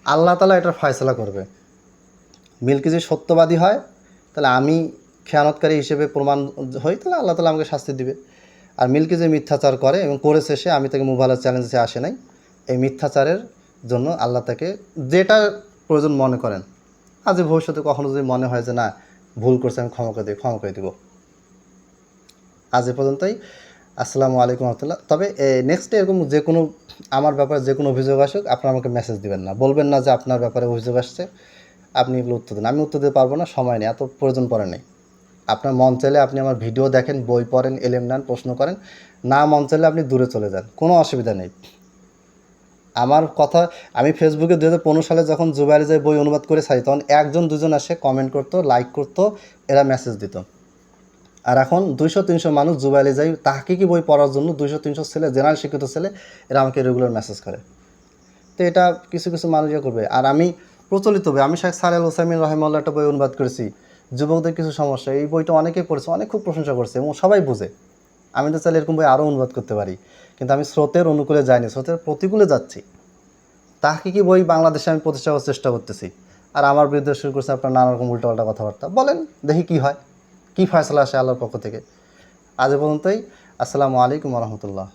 Speaker 1: আল্লাহ তালা এটার ফয়সালা করবে। মিল্কি যদি সত্যবাদী হয়, তাহলে আমি খেয়ানতকারী হিসেবে প্রমাণ হই, তাহলে আল্লাহ তালা আমাকে শাস্তি দিবে। আর মিল্কি যে মিথ্যাচার করে এবং করেছে, সে, আমি তাকে মোবাইলের চ্যালেঞ্জে আসে নাই, এই মিথ্যাচারের জন্য আল্লাহ তাকে যেটা প্রয়োজন মনে করেন, আজ ভবিষ্যতে কখনো যদি মনে হয় যে না ভুল করছে, আমি ক্ষমা করে দিব। আজ এ পর্যন্তই। আসসালামু আলাইকুম রহমতুল্লাহ। তবে নেক্সটে এরকম যে কোনো আমার ব্যাপারে যে কোনো অভিযোগ আসুক, আপনারা আমাকে মেসেজ দিবেন না, বলবেন না যে আপনার ব্যাপারে অভিযোগ আসছে, আপনি এগুলো উত্তর দেন। আমি উত্তর দিতে পারবো না, সময় নেই, এত প্রয়োজন পড়ে নেই। আপনার মন চাইলে আপনি আমার ভিডিও দেখেন, বই পড়েন, এলেম নেন, প্রশ্ন করেন, না মন চাইলে আপনি দূরে চলে যান, কোনো অসুবিধা নেই। আমার কথা, আমি ফেসবুকে 2015 সালে যখন জুবাইর যে বই অনুবাদ করে ছাড়ি, তখন 1-2 জন আসে কমেন্ট করতো, লাইক করতো, এরা মেসেজ দিত। আর এখন 200-300 মানুষ জুবাইলে যাই তাহকিকি বই পড়ার জন্য, 200-300 ছেলে, জেনারেল শিক্ষিত ছেলে, এরা আমাকে রেগুলার মেসেজ করে। তো এটা কিছু কিছু মানুষ করবে। আর আমি প্রচলিত বই, আমি শেখ সালেহ আল ওসাইমিন রহিমাহুল্লাহ একটা বই অনুবাদ করেছি, যুবকদের কিছু সমস্যা, এই বইটা অনেকেই পড়েছে, অনেক খুব প্রশংসা করছে এবং সবাই বুঝে। আমি তো চাইলে এরকম বই আরও অনুবাদ করতে পারি, কিন্তু আমি স্রোতের অনুকূলে যাইনি, স্রোতের প্রতিকূলে যাচ্ছি। তাহকিকি বই বাংলাদেশে আমি প্রতিষ্ঠা করার চেষ্টা করতেছি, আর আমার বিরুদ্ধে শুরু করছে আপনার নানা রকম উল্টাপাল্টা কথাবার্তা। বলেন দেখি কি হয়, কী ফয়সলা আসে আল্লাহর পক্ষ থেকে। আজ এ পর্যন্তই। আসসালামু আলাইকুম রহমতুল্লাহ।